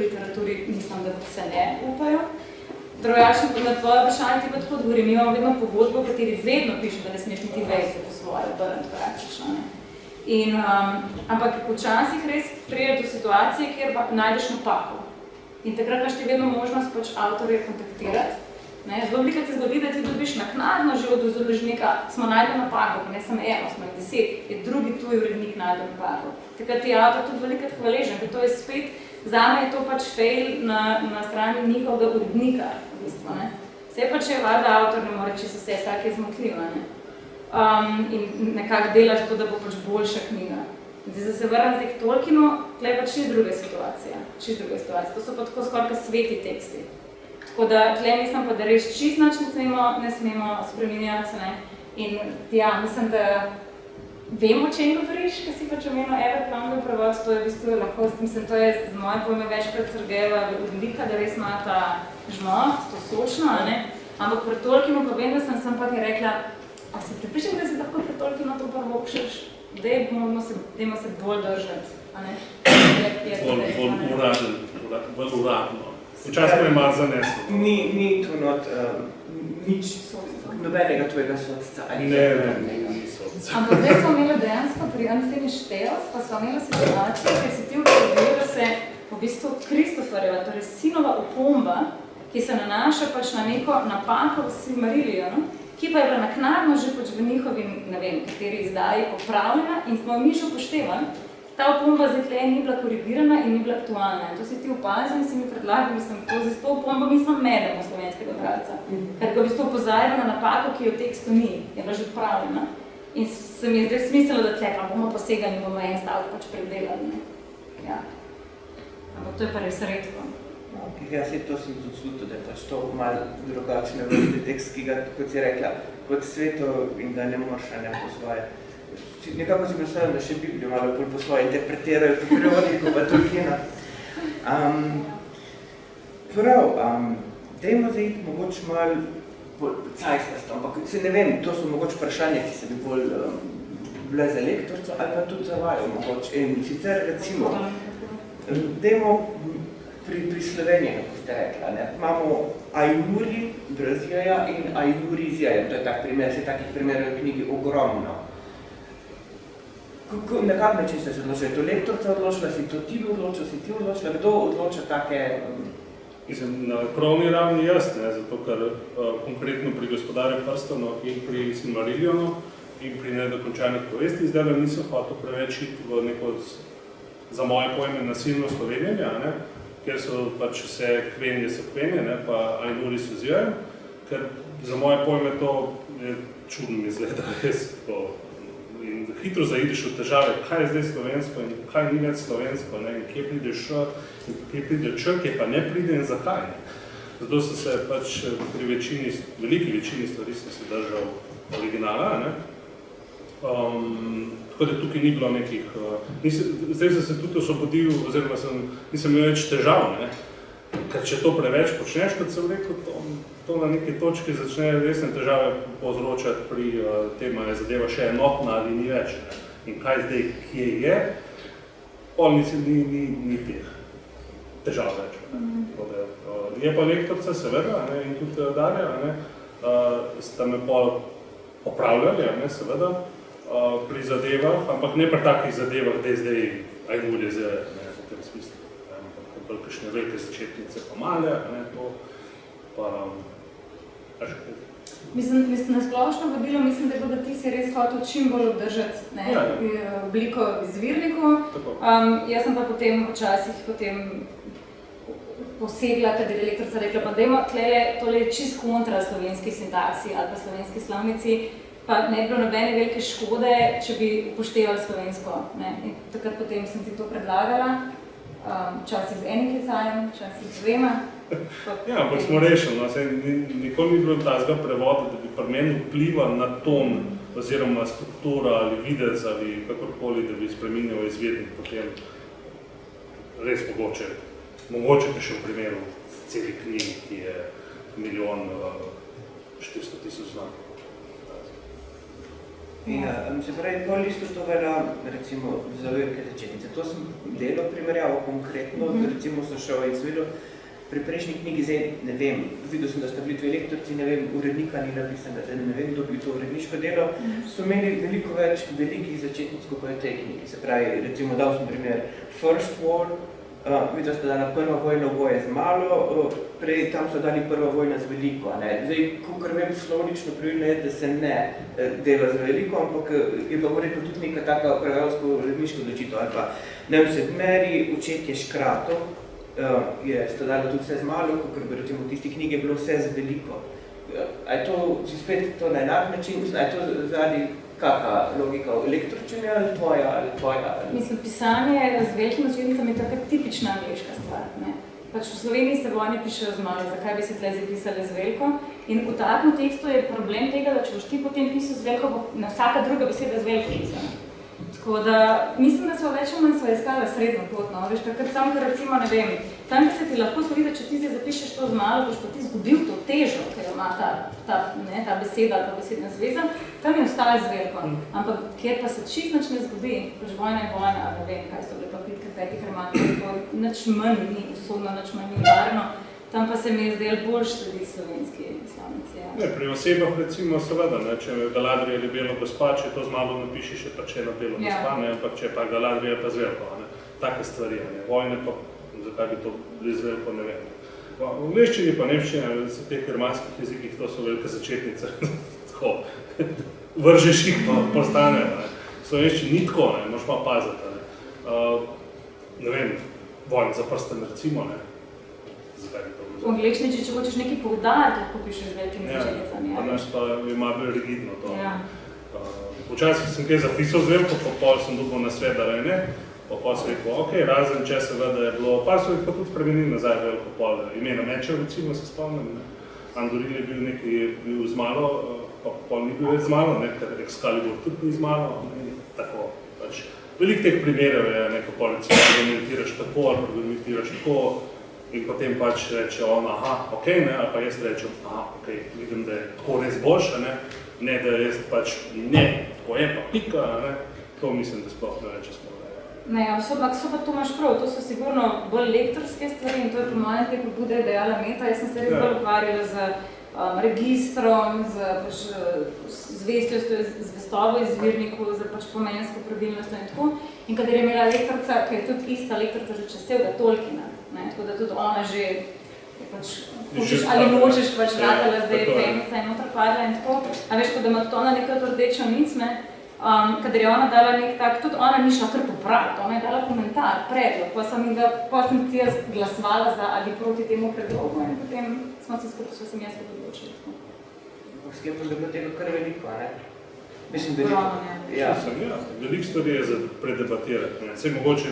literaturi, mislim, da se ne upajo. Drugačno, na tvoje vprašanje ti pa tako odgovorim, mi imamo vedno pogodbo, v kateri vedno piše, da ne smeš niti vejce po svoje obrniti praktično. Ne? Ampak včasih res pride do situacije, kjer najdeš napako. In takrat imaš ti vedno možnost pač avtorje kontaktirati. Ne? Zelo velikrat se zgodi, da ti dobiš naknadno že od založnika, smo najdel napako, pa ne samo eno, smo 10, je drugi tuj urednik najdel napako. Takrat je avtor tudi velikrat hvaležen, ker to je spet, zame je to pač fail na strani njihovega urednika, v bistvu, ne. Vse pač je valjda, avtor ne more čisto vse, vsak je zmotljiva, ne. In nekako delaš to, da bo pač boljša knjiga. Zdaj se vrnem k Tolkienu, tle je pač čist druga situacija. To so pa tako skoraj sveti teksti. Tako da tle mislim pa, da res čist nič ne smemo spreminjati, ne. In ja, mislim, da vemo, o čem govoriš, ko si pač omenil Abercrombie prevod, to je v bistvu lahko, mislim, to je z moje pojme večkrat Sergejeva odlika, da res ima ta žmoht, to sočno, ne? Ampak pri Tolkienu pa vem, da sem pa ti rekla, A si pripričan, da si lahko pretolki na to prvo kšeš? Dajmo se bolj držati, a ne? Bolj uradno. Včasno je malo zaneslo. Ni tu not nič nobenega tvojega sodca. Ne, sodca. Ampak zdaj smo imeli dejansko pri Unfinished Tales, pa smo imeli situacijo, ker si ti ugotovil, da se v bistvu Kristoferjeva, torej sinova opomba, ki se nanaša pač na neko napako v Silmarilliju, ki pa je bila naknadno že pač v njihovi, ne vem, kateri izdaji popravljena in smo mi že upoštevali, ta opomba zdaj tle ni bila korigirana in ni bila aktualna. In to si ti opazil in si mi predlagal, da z to opombo mi samo medemo slovenskega bralca. Ker ga v bistvu opozarjamo na napako, ki jo v tekstu ni, je bila že odpravljena. In se mi je zdaj smiselno, da tle pa bomo posegani, bomo en stavek pač predelali. Ne? Ja. Ampak to je pa res redko. Ja, to sem tudi slutil, da je pač to malo drugačne vrste tekst, ki ga, kot si rekla, kot sveto in da ne moraš po svoje. Nekako si predstavljam, da še Biblijo malo bolj po svoje interpretirajo po prevodniku pa Tolkiena. Dajmo zdaj iti mogoče malo bolj cajskasto, ampak se ne vem, to so mogoče vprašanja, ki se bi bolj bile za lektorco ali pa tudi za vajo mogoče. In sicer recimo, dajmo pri Sloveniji, kako ste rekla, ne? Imamo Ainuri brez jaja in Ainuri z jajem. To je tak primer, se takih primerov v knjigi ogromno. Na kak način ste se odločili? Je to lektorca odločila, si to ti odločil, si ti odločila? Kdo odloča take? Mislim, na krovni ravni jaz, ne, zato ker konkretno pri Gospodarju prstanov in pri Silmarilliju in pri nedokončanih povesti zdaj nisem hotel preveč iti v neko, za moje pojme, nasilno slovenjenje, ne, ker so pač vse kvenje so kvenje, ne, pa Ainuri so z jajem, ker za moje pojme to je čudno mi izgleda, res to. In hitro zaideš v težave, kaj je zdaj slovensko in kaj ni več slovensko, ne, in kje pride š, in kje pride č, kje pa ne pride in zakaj. Ne. Zato sem se pač pri veliki večini stvari sem se držal originala, ne. Tako da tukaj ni bilo nekih, zdaj sem se tudi osvobodil, oziroma nisem imel več težav, ne. Ker če to preveč počneš, kot sem rekel, to na neki točki začne resne težave povzročati pri tem, ali je zadeva še enotna ali ni več. Ne. In kaj zdaj, kje je, ni teh težav več. Je pa lektorca, seveda, ne, in tudi Darja, ne, sta me popravljali, ne, seveda, pri zadevah, ampak ne pri takih zadevah, da je zdaj Ainuri z jajem, v tem smislu. Bolj kakšne velike začetnice pa male, ne, to pa Mislim, na splošno vodilo, mislim, da ti si res hotel čim bolj obdržati, ne, obliko izvirnikov. Jaz sem pa potem včasih posegla, kad je lektorca rekla, pa dajmo tole čist kontra slovenski sintaksi ali pa slovenski slovnici, pa ne bi bilo nobene velike škode, če bi upoštevali slovensko, ne. In takrat potem sem ti to predlagala. Včasih z enim klicajem, včasih z dvema. Ja, ampak smo rešili, no. Nikoli ni bilo tazga prevoda, da bi pri meni vplival na ton oziroma struktura ali videc ali kakorkoli, da bi spreminjal izvednik potem res mogoče te še v primeru celi knjigi, ki je 1.400.000 znakov. Se pravi, po listu to velja, recimo, za velike začetnice. To sem delal primerjavo konkretno, recimo sem šel in videl, pri prejšnji knjigi zdaj, ne vem, videl sem, da sta bili dve lektorci, ne vem, urednika ni napisan, ne vem, kdo bi to uredniško delo, so imeli veliko več velikih začetnic, kot je v tej knjigi. Se pravi, recimo, dal sem primer First War, videl sta dala prva vojna boje z malo, prej tam so dali prva vojna z veliko. Ne. Zdaj, kakor vem, slovnično pravilno je, da se ne dela z veliko, ampak je pa verjetno tudi neka taka prevajalsko uredniška odločitev. Ali pa, ne vem, Sedmeri, Očetje škratov, sta dala tudi vse z malo, kakor bi recimo v tisti knjigi je bilo vse z veliko. A je to že spet to na enak način? A je to zadnji kakšna logika lektorčenja ali tvoja? Mislim, pisanje z velikimi začetnicami je taka tipična angleška stvar. Ne? Pač v Sloveniji se vojne pišejo z malo, zakaj bi se tle zapisali z veliko. In v takem tekstu je problem tega, da če boš ti potem pisal z veliko, bo na vsaka druga beseda z veliko pisana. Tako da, mislim, da so več ali manj iskala srednjo pot, no, veš, takrat tam, ker recimo, ne vem, tam, ki se ti lahko zgodi, da če ti zapišeš to z malo, boš pa ti izgubil to težo, ker ima ta beseda ali pa besedna zveza, tam je ostalo z veliko. Ampak kjer pa se čisto nič ne zgubi, pač vojna je vojna, ne vem, kaj so bile pa bitke, petih armatov, nič manj ni usodno, nič manj ni varno, tam pa se mi je zdel bolj sledi slovenski slavnici. Ja. Ne, pri osebah recimo seveda, ne, če je Galadriel je belo gospa, če to z malo napišeš, je pa če na belo gospa, ne, ampak če pa Galadriel pa z veliko, ne, take stvari, ne, vojne pa, zakaj bi to bili z veliko, ne vem. V angleščini pa nemščina, v teh germanskih jezikih, to so velike začetnice, tako, vržeš jih pa postanejo, ne. V slovenščini ni tako, ne, moraš malo paziti, ne vem, vojn za prsten recimo, ne. V angleščini, če hočeš nekaj poudariti, lahko pišeš z velikimi začetnicami. Ja, naš pa ima bolj rigidno to. Ja. Včasih sem kaj zapisal z veliko, pa pol sem dobil na svet, da ne, pa pol sem rekel, ok, razen če seveda je bilo, par so jih pa tudi spremenili nazaj veliko pol, imena Mečev recimo se spomnim, ne. Andoril je bil nekaj, bil z malo, pa pol ni bil več z malo, ne, ker Excalibur tudi ni z malo, ne, tako, pač. Veliko teh primerov je neko pol, recimo, argumentiraš tako, ali argumentiraš tako, in potem pač reče on, aha, okej, ne, ali pa jaz rečem, aha, okej, vidim, da je tako res boljše, ne, da jaz pač ne, tako je pa pika, ne, to mislim, da sploh ne reče smo. Ne, so pa to imaš prav, to so sigurno bolj lektorske stvari in to je po mojem te pobude dejala Meta, jaz sem se res bolj ukvarjala z registrom, z zvestovo izvirniku, z pač pomensko pravilnostjo in tako. In kadar je imela lektorca, ki je tudi ista lektorca že časevga Tolkiena, ne, tako da tudi ona že pač hočeš ali nočeš pač ratala, zdaj je Femica in noter padla in tako. A veš, ko da ima tudi ona nekaj rdečo nic, ne, kadar je ona dala nek tak, tudi ona ni šla kar popraviti, ona je dala komentar, predlog, pa sem ti jaz glasovala za ali proti temu predlogu in potem smo se skupaj, so sem jaz kot odločili. Sklepam, da je bilo tega kar veliko, ne? Mislim, veliko. Ja, veliko stvari je za predebatirati, ne. Saj mogoče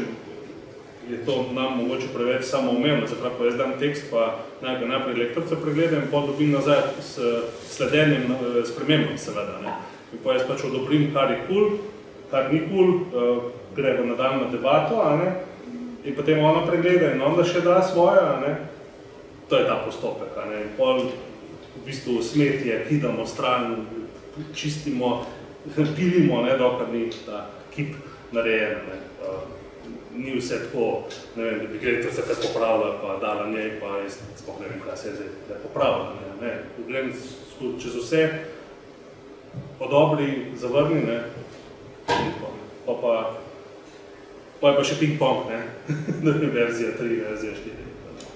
je to nam mogoče preveč samoumevno, zaprav, ko jaz dam tekst, pa najprej lektorca pregledam in potem dobim nazaj s sledenjem spremembam seveda, ne. In pa jaz pač odobrim, kar je cool, kar ni cool, gre v nadaljno debato, a ne, in potem ona pregleda in onda še da svoje, a ne, to je ta postopek, a ne, in pol v bistvu smetje kidamo stran, čistimo, pilimo, ne, dokaj ni ta kip narejen, ne, ni vse tako, ne vem, da bi gledal se kaj popravila, pa dala njej, pa jaz sploh ne vem, kaj se je zdaj popravila, ne, gledam čez vse, odobri, zavrni, ne, pa je pa še ping-pong, ne, verzija 3, verzija 4.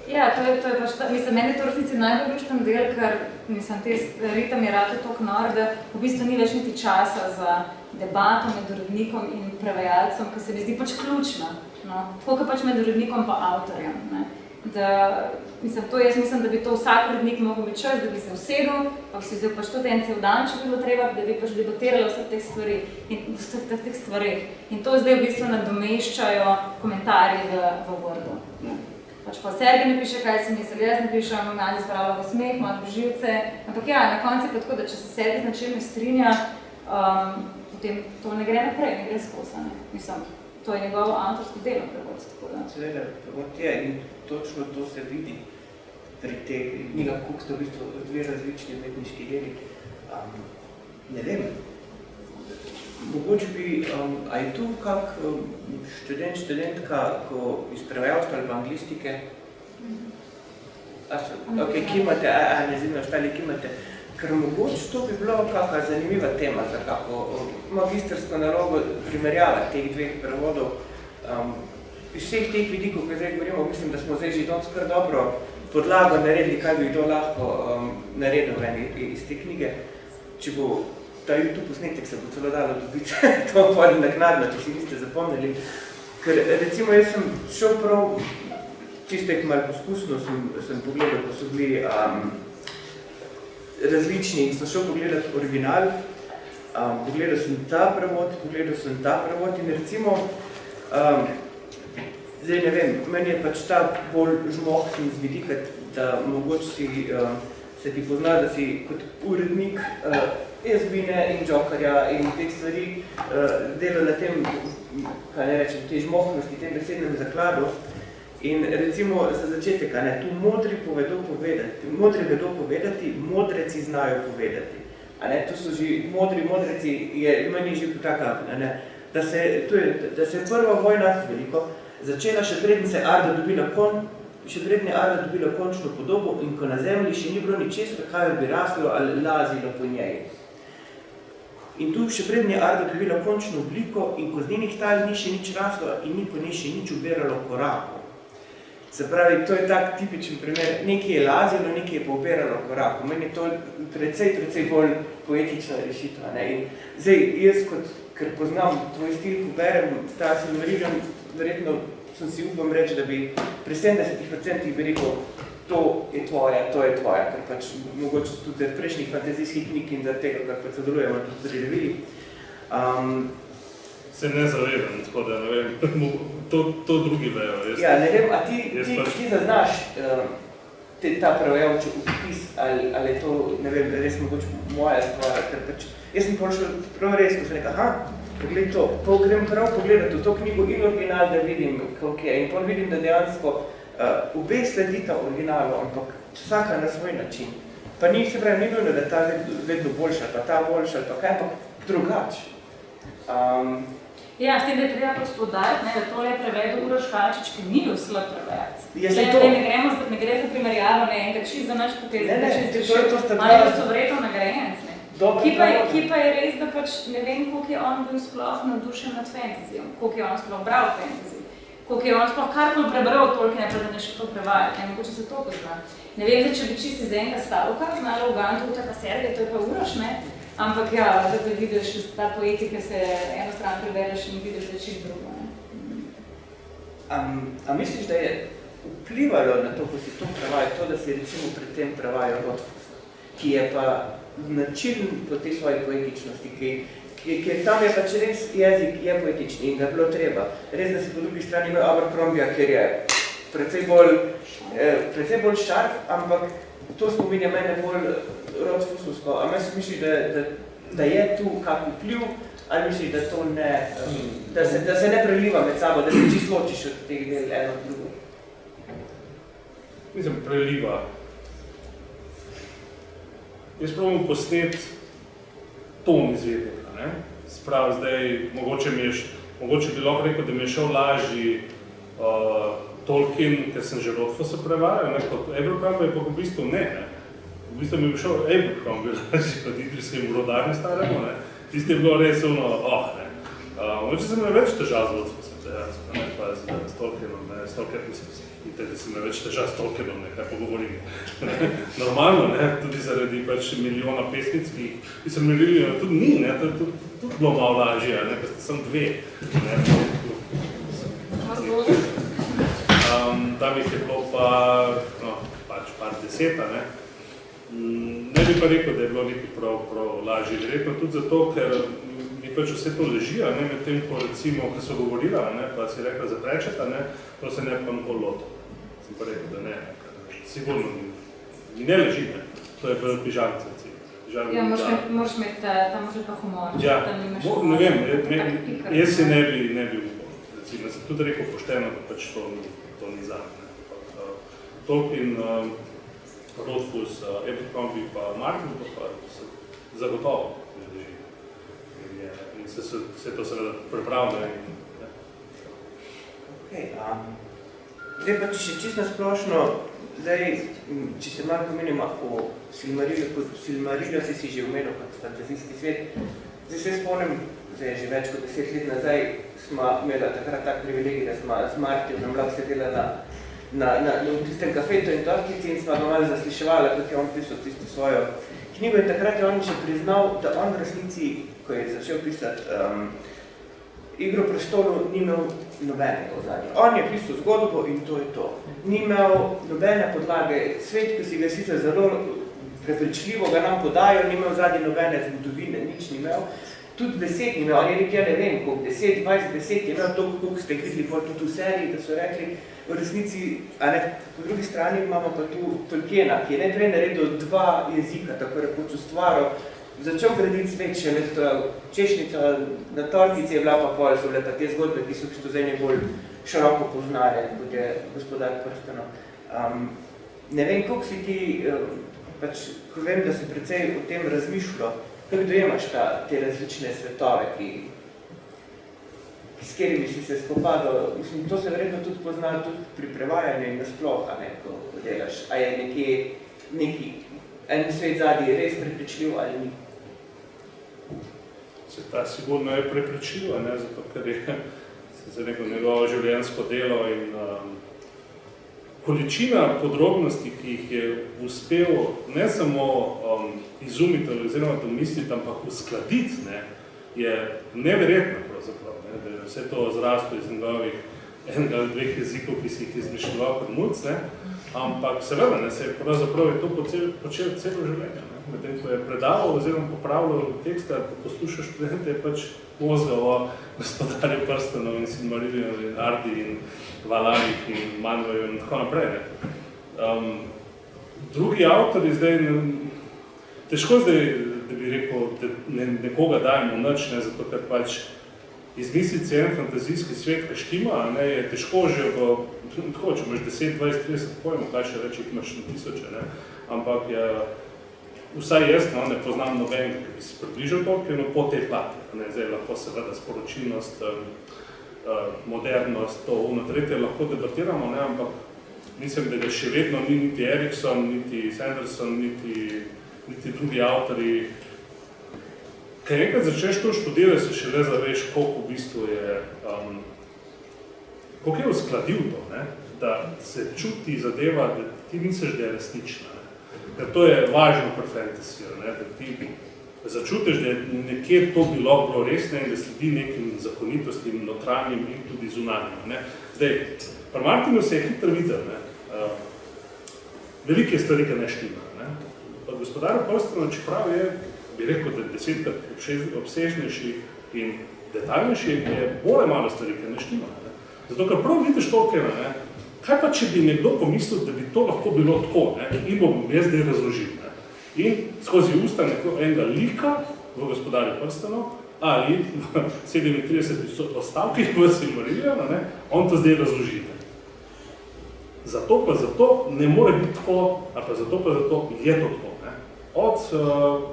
Ja, to je pač, mislim, meni je to resnici najbolj lušten del, ker, mislim, te ritem je rado toliko nor, da v bistvu ni več niti časa za debato med urednikom in prevajalcem, ki se mi zdi pač ključna, no, tako pač med urednikom pa avtorjem, ne. Da, mislim, jaz mislim, da bi to vsak urednik mogel biti čas, da bi se usedel, pa bi si vzel pač tudi en cel dan, če bi bilo treba, da bi pač debatirali vseh teh stvari in vseh teh stvareh. In to zdaj v bistvu nadomeščajo komentarji v Wordu. Pač pa Sergej napiše, kaj si misli, jaz napišem, Nadi spravila v smeh, malo živce, ampak ja, na koncu je pa tako, da če se Sergej z načem ne strinja, potem to ne gre naprej, ne gre skozi, ne. Mislim, to je njegovo avtorsko delo prevod, tako da. Seveda, prevod je in točno to se vidi pri teh knjigah, koliko sta v bistvu dve različni umetniški deli. Ne vem, mogoče bi, a je tu kak študentka, ko iz prevajalstva ali anglistike? Ok, kimate, ne znam, ostali kimate. Ker mogoče to bi bilo kakšna zanimiva tema za kako magistrsko nalogo primerjava teh dveh prevodov. Iz vseh teh vidikov, ko zdaj govorimo, mislim, da smo zdaj že danes kar dobro podlago naredili, kaj bi kdo lahko naredil iz te knjige. Če bo ta YouTube posnetek se bo celo dalo dobiti, to potem naknadno, če si niste zapomnili. Ker recimo jaz sem šel prav, čisto malo poskusno sem pogledal, ko so bili različni in sem šel pogledati original, pogledal sem ta prevod in recimo, zdaj ne vem, meni je pač ta bolj žmohten z vidika, da mogoče se ti pozna, da si kot urednik Jazbine in Jokerja in teh stvari delo na tem, kaj ne rečem, te žmohnosti, tem besednem zakladu. In recimo za začetek, tu modri vedo povedati, modreci znajo povedati. To so že modreci, je meni že taka, da se je prva vojna veliko začela še prednje se Arda dobila končno podobo in ko na zemlji še ni bilo ničesar, kaj bi raslo ali lazilo po njej. In tu še prednje Arda dobila končno obliko in ko z njenih tal ni še nič raslo in ni po njej še nič ubiralo koraku. Se pravi, to je tak tipičen primer, nekaj je lazilo, nekaj je poubiralo koraku. Meni je to precej bolj poetična rešitev. In zdaj, jaz ker poznam tvoj stil, ko berem ta Silmarillion, verjetno sem si upam reči, da bi pri 70% bi rekel, to je tvoja, ker pač mogoče tudi zaradi prejšnjih fantazijskih knjig in zaradi tega, kar pač sodelujemo tudi pri reviji. Se ne zavedam, tako da ne vem, to drugi vejo. Ja, ne vem, a ti zaznaš ta prevajalčev vpis, ali je to, ne vem, res mogoče moja stvar, ker pač, jaz sem šel prav res, ko sem rekel, pogled to, grem prav pogledati v to knjigo in original, da vidim, kako je, in potem vidim, da dejansko obe sledita originalu, ampak vsaka na svoj način. Pa ni, se pravi, ni nujno, da ta vedno boljša, pa ta boljša, pa kaj, ampak drugač. Ja, s tem, da je treba pač podariti, da tole je prevedel Uroš Kalčič, ki ni bil slab prevajalec. Ne gre za primerjavo, enega čist za naš potez, ali so verjetno nagrajenci. Ki pa je res, da pač ne vem, koliko je on bil sploh navdušen nad fantasyjem, koliko je on sploh bral fantasy, koliko je on sploh karkoli prebral Tolkiena, da ne še to prevajati, mogoče se to pozna. Ne vem, če bi čisto iz enega stavka znala v Gantu, ta serija, to je pa Uroš, ne? Ampak ja, da vidiš, ta poetika se eno stran prevedeš in vidiš, da je čisto drugo. A misliš, da je vplivalo na to, ko si to prevajal, to, da si recimo pri tem prevajal Rothfusa, ki je pa značilen po tej svoji poetičnosti, ker tam je pač res jezik je poetični in ga je bilo treba. Res, da si po drugi strani imel Abercrombija, ker je precej bolj šarf, ampak to spominja mene bolj Rothfusovsko. A misliš, da je tu kak vpliv, ali misliš, da to ne, da se ne preliva med sabo, da se čisto ločiš od teh del eno od drugo? Mislim, preliva. Jaz probam posneti ton izvednika, ne? Sprav zdaj, mogoče bi lahko rekel, da mi je šel lažji Tolkien, ker sem že Rothfusa prevajal, kot Abercrombie, pa v bistvu ne. V bistvu mi je šel Abercrombie lažji kot Idriskim Rodarni staremu, ne. Tisti je bilo res ne. Mogoče sem imel več težav z Rothfusom, dejansko, ne, pa s Tolkienom, ne, da sem imel več težav s Tolkienom, ne, kaj pogovorim. Normalno, ne, tudi zaradi pač milijona pesnic, ki so merili, tudi ni, ne, to je tudi bilo malo lažje, ne, ker ste samo dve, ne. Tam jih je bilo pač par deseta, ne. Ne bi pa rekel, da je bilo nekaj prav lažje. Verjetno tudi zato, ker mi pač vse to leži, ne, med tem, ko recimo, ko so govorila, ne, pa si rekla zaprečeta, ne, to se ne pa nikoli lotil. Sem pa rekel, da ne, sigurno mi ne leži, ne. To je pa pižamca, recimo. Ja, moraš imeti tam možda pa humor. Ja, ne vem, jaz si ne bi upal. Recimo, sem tudi rekel pošteno, da pač to ni zame. Tolkien, Rothfus, Abercrombie pa Martin pa se zagotovo ne drži. In se to seveda prepravlja. Zdaj pa, če še čisto splošno, če se malo pomenimo o Silmarillion, si že omenil kot fantazijski svet. Zdaj se spomnim, zdaj je že več kot 10 let nazaj, smo imeli takrat tak privilegij, da smo z Martinom lahko sedela v tistem kafetu in torkici in smo ga malo zasliševali, kot je on pisal tisto svojo knjigo in takrat je on še priznal, da on v resnici, ko je začel pisati Igro prestolov, ni imel nobenega ozadja. On je pisal zgodbo in to je to. Ni imel nobene podlage. Svet, ki si ga sicer zelo prepričljivo ga nam podajo, ni imel zadnje nobene zgodovine, nič ni imel. Tudi besed ni imel, on je rekel, ja ne vem, koliko 10, 20 besed je imel toliko, koliko ste videli tudi v seriji, da so rekli, v resnici, po drugi strani imamo pa tu Tolkiena, ki je najprej naredil dva jezika, tako rekoč ustvaril začel graditi svet še češnica na tortici je bila pa pol, so bile pa te zgodbe, ki so v bistvu zdaj najbolj široko poznale, kot je Gospodar prstanov. Ne vem, koliko si ti, pač, ko vem, da si precej o tem razmišljal, kako dojemaš te različne svetove, s katerimi si se spopadal. Mislim, to se verjetno tudi pozna tudi pri prevajanju in nasploh, ko delaš. A je neki en svet zadnji res prepričljiv ali ni? Ta sigurno je prepričljiva, zato ker je za neko njegovo življenjsko delo in količina podrobnosti, ki jih je uspel ne samo izumiti oziroma domisliti, ampak uskladiti, je neverjetna pravzaprav, da je vse to zraslo iz njegovih enega ali dveh jezikov, ki si jih izmišljeval kot muc, ampak seveda se je pravzaprav to počel celo življenje. Medtem, ko je predaval oziroma popravljal teksta, ko poslušaš študente, je pač mozgal o Gospodarju prstanov in Silmarilliju in Ardi in Valanih in Manvaju in tako naprej. Drugi avtori zdaj, težko zdaj, da bi rekel, da nekoga dajemo nič, zato ker pač izmisliti si en fantazijski svet, ki štima, je težko že tako, če imaš 10, 20, 30 pojmov, kaj še reči, imaš na tisoče, ampak vsaj jaz ne poznam nobenega, ki bi se približal toliko po tej plati. Zdaj lahko seveda sporočilnost, modernost, to tretje lahko debatiramo, ampak mislim, da še vedno ni niti Erikson, niti Sanderson, niti drugi avtori. Kaj enkrat začneš to študirati, se šele zaveš, koliko v bistvu je, koliko je uskladil to, da se čuti zadeva, da ti misliš, da je resnična. Ker to je važno pri fantasyju, da ti začutiš, da je nekje to bilo resne in da sledi nekim zakonitostim, notranjim in tudi zunanjim. Zdaj, pri Martinu se je hitro videl, velike stvari, ki ne štima. Pa Gospodar prstanov, čeprav je, bi rekel, da 10krat obsežnejši in detaljnejši, je bolj malo stvari, ki ne štima. Zato, ker prav vidiš toliko, kaj pa, če bi nekdo pomislil, da bi to lahko bilo tako, in bom jaz zdaj razložil. In skozi usta enega lika v Gospodarju prstanov ali v 37 odstavkih v Silmarilliju, on to zdaj razloži. Zato pa zato ne more biti tako, ali pa zato pa zato je to tako. Od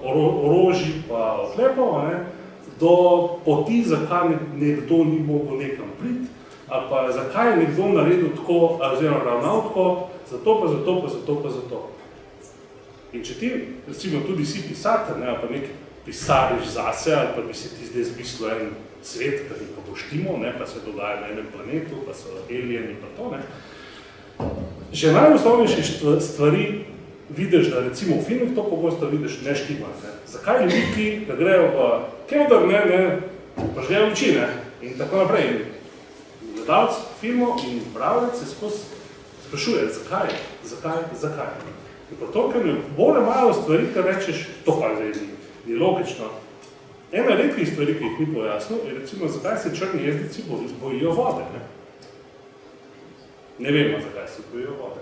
orožij pa oklepov do poti, zakaj nekdo ni mogel nekam priti, ali pa zakaj je nekdo naredil tako, oziroma ravnal tako, zato pa zato pa zato pa zato. In če ti, recimo, tudi si pisatelj, ali pa nekaj pisariš zase, ali pa bi se ti zdaj zmislil en svet, ki pa poštimo, pa se dogaja na enem planetu, pa so alieni pa to, že najosnovnejše stvari vidiš, da recimo v filmih to pogosto vidiš ne štima. Zakaj liki, da grejo v kevdar, pa žgejo oči, in tako naprej. Gledalec filmov in bralec se skozi sprašuje, zakaj. In pa to, ker je bolj malo stvari, kar rečeš, to pa zdaj ni logično. Ena redkih stvari, ki jih ni pojasnil, je recimo, zakaj se črni jezdici bojijo vode. Ne vemo, zakaj se bojijo vode.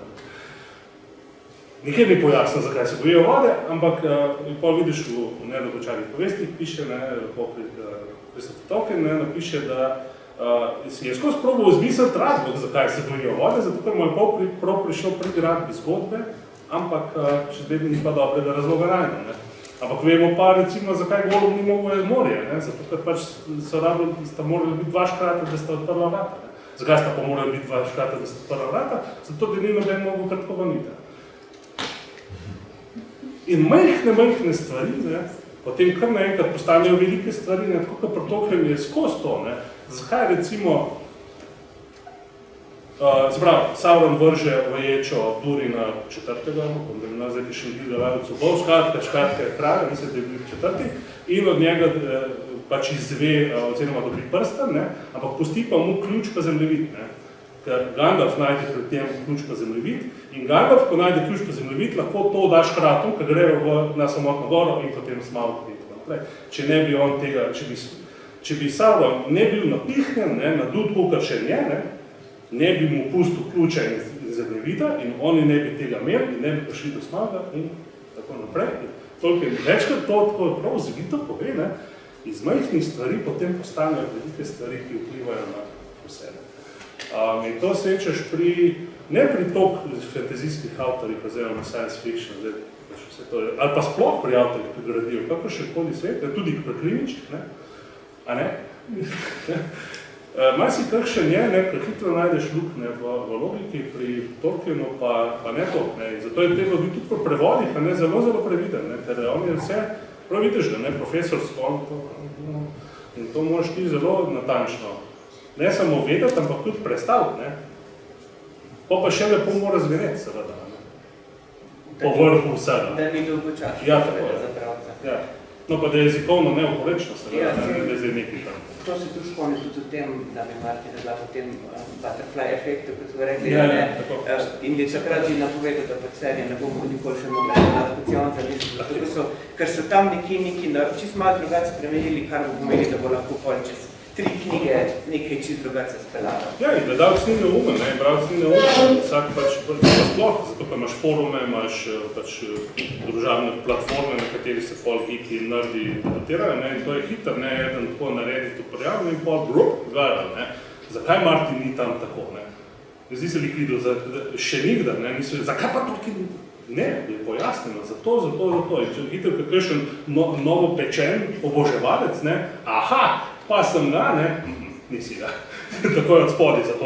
Nikjer ni pojasnil, zakaj se bojijo vode, ampak pol vidiš v nedokončanih povestih, piše, Christopher Tolkien napiše, da si je skozi probal izmisliti razlog, zakaj se bojijo vode, zato ker mu je prav prišel pri gradbi zgodbe, ampak še zdaj ni pa dobrega razloga najmo. Ampak vemo pa recimo, zakaj Gollum ni mogel je morje, zato ker pač sta morali biti dva škrata, da sta odprla vrata. Zakaj sta pa morali biti dva škrata, da sta odprla vrata? Zato, da ni noben mogel kratko vaniti. In majhne stvari, potem kar naenkrat postavljajo velike stvari, tako kot pri Tolkienu je skozi to. Zakaj recimo, Sauron vrže v ječo Durina četrtega, da bi nas zdaj še nekaj delavcev bol, škratka je kralj, mislim, da je bil četrti, in od njega pač izve, oziroma dobi prstan, ampak pusti pa mu ključ pa zemljevid. Ker Gandalf najde pred tem ključ pa zemljevid in Gandalf, ko najde ključ pa zemljevid, lahko to da škratu, ker grejo na samotno goro in potem smalko in tako naprej. Če ne bi on tega, če bi Sauron ne bil napihnjen, nadut, kar še ne bi mu pustil ključa in zemljevida in oni ne bi tega imeli in ne bi prišli do smalka in tako naprej. Tolkien večkrat to tako prav zvito pove, ne? Iz majhnih stvari potem postanejo velike stvari, ki vplivajo na vse. In to srečaš ne pri toliko fantazijskih avtorjih, oziroma science fiction, vse to je, ali pa sploh pri avtorjih, ki gradijo, kako še koli svet, tudi pri krimičih, ne? A ne? Marsi kakšen je, ker hitro najdeš luknje v logiki, pri Tolkienu pa ne to. Zato je treba biti tudi pri prevodih, zelo, zelo previden, ker on je vse, prav vidiš, da ne, profesorsko, in to moraš ti zelo natančno, ne samo vedeti, ampak tudi predstaviti, ne. Pa še lepo mora zveneti, seveda, ne. Po vrhu vsega. Da ni dolgočasno. Ja, tako je. Ja. No, pa da je jezikovno neoporečno, seveda, da je zdaj nekaj tam. To se tu spomni tudi o tem, da bi Martin razlagal o tem butterfly efektu, kot smo rekli, in je takrat že napovedal, da pač serije ne bomo nikoli še mogli narediti, ker so tam neki čisto malo drugače spremenili, kar bo pomenili, da bo lahko pol čez 3 knjige nekaj čisto drugače speljalo. Ja, in gledalec ni neumen, bravec ni neumen, vsak pač sploh, zato pa imaš forume, imaš pač družabne platforme, na kateri se pol geeki in nerdi debatirajo, in to je hitro, eden tako naredi to prijavno in pol gledal, zakaj Martin ni tam tako, Zdi se lik videl, še nikdar, niso, zakaj pa tukaj ni? Ne, je pojasnjeno, zato, in če hitro kakšen novo pečen oboževalec, aha, pa sem ga, nisi ga. Tako je od spodi, zato.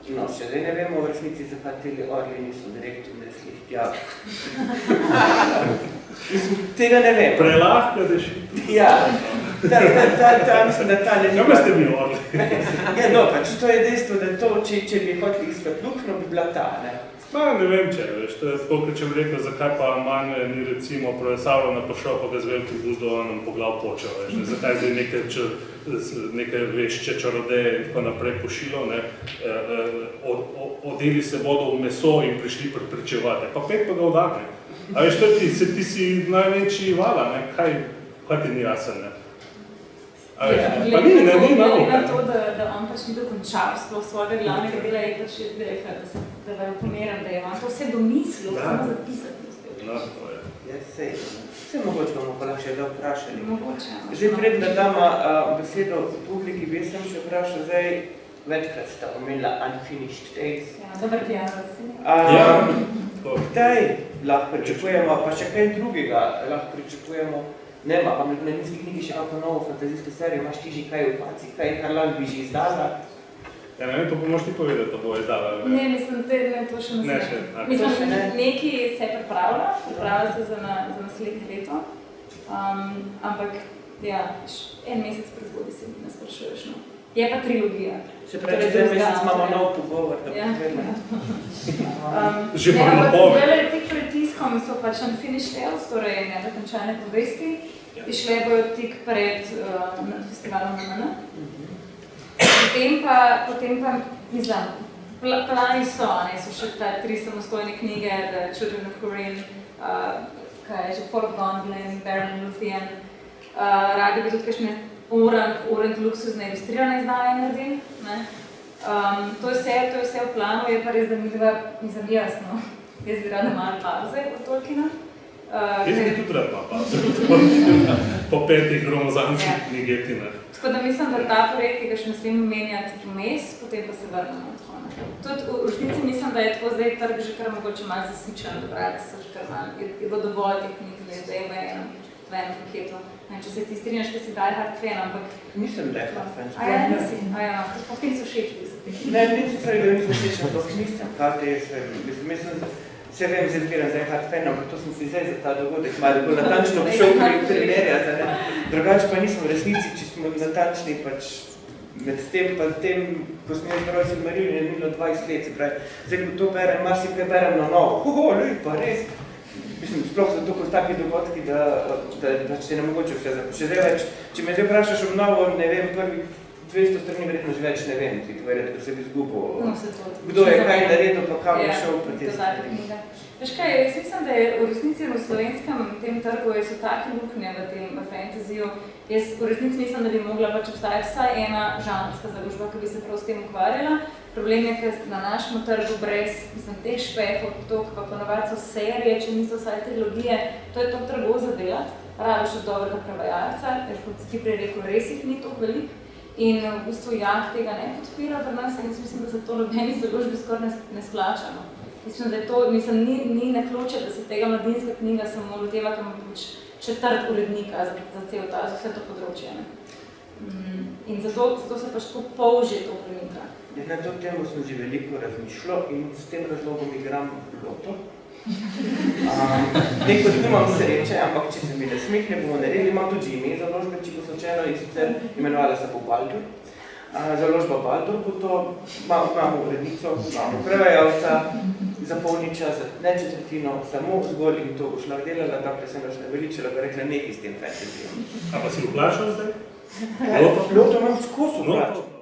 No, še zdaj ne vemo v resnici, zakaj teli orli niso direktno nesli tja. Tega ne vem. Prelahka rešitev. Ja, mislim, da ta ne vem. Kaj ste mi orli? Ja, no, pač to je dejstvo, da to, če bi hoteli iskati luknjo, bi bila ta, Ne vem, če veš, to je tako, če bi rekel, zakaj pa manj ni recimo profesorov prišel, pa ga z velikim buzdovanjem po glav počel, veš, zakaj zdaj nekaj vešče čarodeje in tako naprej pošilo, odeli se bodo v meso in prišli prepričevati, pa pet pa ga vdane. A veš, ti si največji vala, kaj ti ni jasen, Glede na to, da on pač ni dokončal sploh svojega glavnega dela, je pač jaz bi rekla, da vam pomeram, da je on to vse domislil, samo zapisati. Vse mogoče bomo pa lahko še da vprašali. Mogoče. Zdaj pred da dama besedo v publiki, bi sem še vprašal, zdaj večkrat sta omenila Unfinished Tales. Ja, dober pijan, Kdaj lahko pričakujemo, pa še kaj drugega lahko pričakujemo? Ne, pa na Mladinski knjigi še kako novo fantazijsko serijo, imaš ti že kaj v paci, kaj Karlan bi že izdala? Ja, ne vem, to bomoš ti povedati, to bo izdala. Ne, mislim, to še ne znam. Mislim, nekaj se pripravlja se za naslednje leto, ampak ja, en mesec prezgodi se mi ne sprašuješ, no. Je pa trilogija. Se pravi, zdaj mesec imamo nov pogovor, da povedamo. Že pa napove. Zdaj tik pritiskom so pač Unfinished Tales, torej nedokončane povesti, išle bojo tik pred festivalom NMN. Potem pa, mislim, plani so še ta 3 samostojne knjige, The Children of Corinne, kaj je že, Fort Gondolin, Baron and Luthien, radi bi tudi kakšne Orant luksuzne ilustrirane izdaje naredim, to je vse v planu, je pa res, da mi mislim jasno, jaz bi rada malo pauze od Tolkiena. Jaz bi tudi rad malo pauze od Tolkiena, po 5 gromozanskih knjigetinah. Tako da mislim, da ta projekt, ki ga še ne smemo menjati vmes, potem pa se vrnemo tako. Tudi v resnici mislim, da je tako zdaj trg že kar mogoče malo zasičen, da brati se že kar malo, je bilo dovolj teh knjig, da je zdaj v enem paketu. Če se ti strinjaš, da si Die Hard fan, ampak... Nisem Die Hard fan. Potem so všeč, da so ti. Ne, nisem všeč, ampak nisem. Vse vem, zdaj zbiram Die Hard fan, ampak to sem si zdaj za ta dogodek malo bolj natančno prišel primerjati. Drugače pa nisem v resnici, če smo natančni, pač med tem pa tem, ko sem jaz bral Silmarillion, je minilo 20 let, se pravi, zdaj ko to berem, marsikaj berem na novo. Pa res. Mislim, sploh so tukaj taki dogodki, da se ne mogoče vse zapisati. Še zdaj več, če me zdaj vprašaš o mnogo, ne vem, prvih 200 strani verjetno že več ne vem, ti povedati, ker se bi izgubil. Kdo je kaj naredil, pa kam je šel po te strani. Veš kaj, jaz mislim, da je v resnici v slovenskem tem trgu so take luknje v fantasyju. Jaz v resnici mislim, da bi mogla pač obstajati vsaj ena žanrska založba, ki bi se prav s tem ukvarjala. problem je, ker na našem trgu brez teh špehov, pa ponovadi so serije, če niso vsaj trilogije, to je to drago za delati, rabiš od dobrega prevajalca, ker kot si ti prej rekel, res jih ni toliko veliko in v bistvu JAK tega ne podpira pri nas in jaz mislim, da se to nobeni založbi skoraj ne splača. Mislim, da je to, ni naključje, da se tega mladinska knjiga samo loteva, ker ima pač četrt urednika za vse to področje. In zato se pač tako polži to premika. Na to temo sem že veliko razmišljal in s tem razlogom igram loto. Nekaj nimam sreče, ampak če se mi ne smihne, bomo naredili, imam tudi ime založbe, če bo slučajno in sicer imenovala se bo Baldur. Založba Baldur bo to, imamo urednico, imamo prevajalca, zapolniča za nečetvrtino, samo zgolj in to bo šla delala, tako sem još naveličila, da rekla nekaj s tem fantasyjem. A pa si vplašal zdaj? Loto imam skozi vplašal.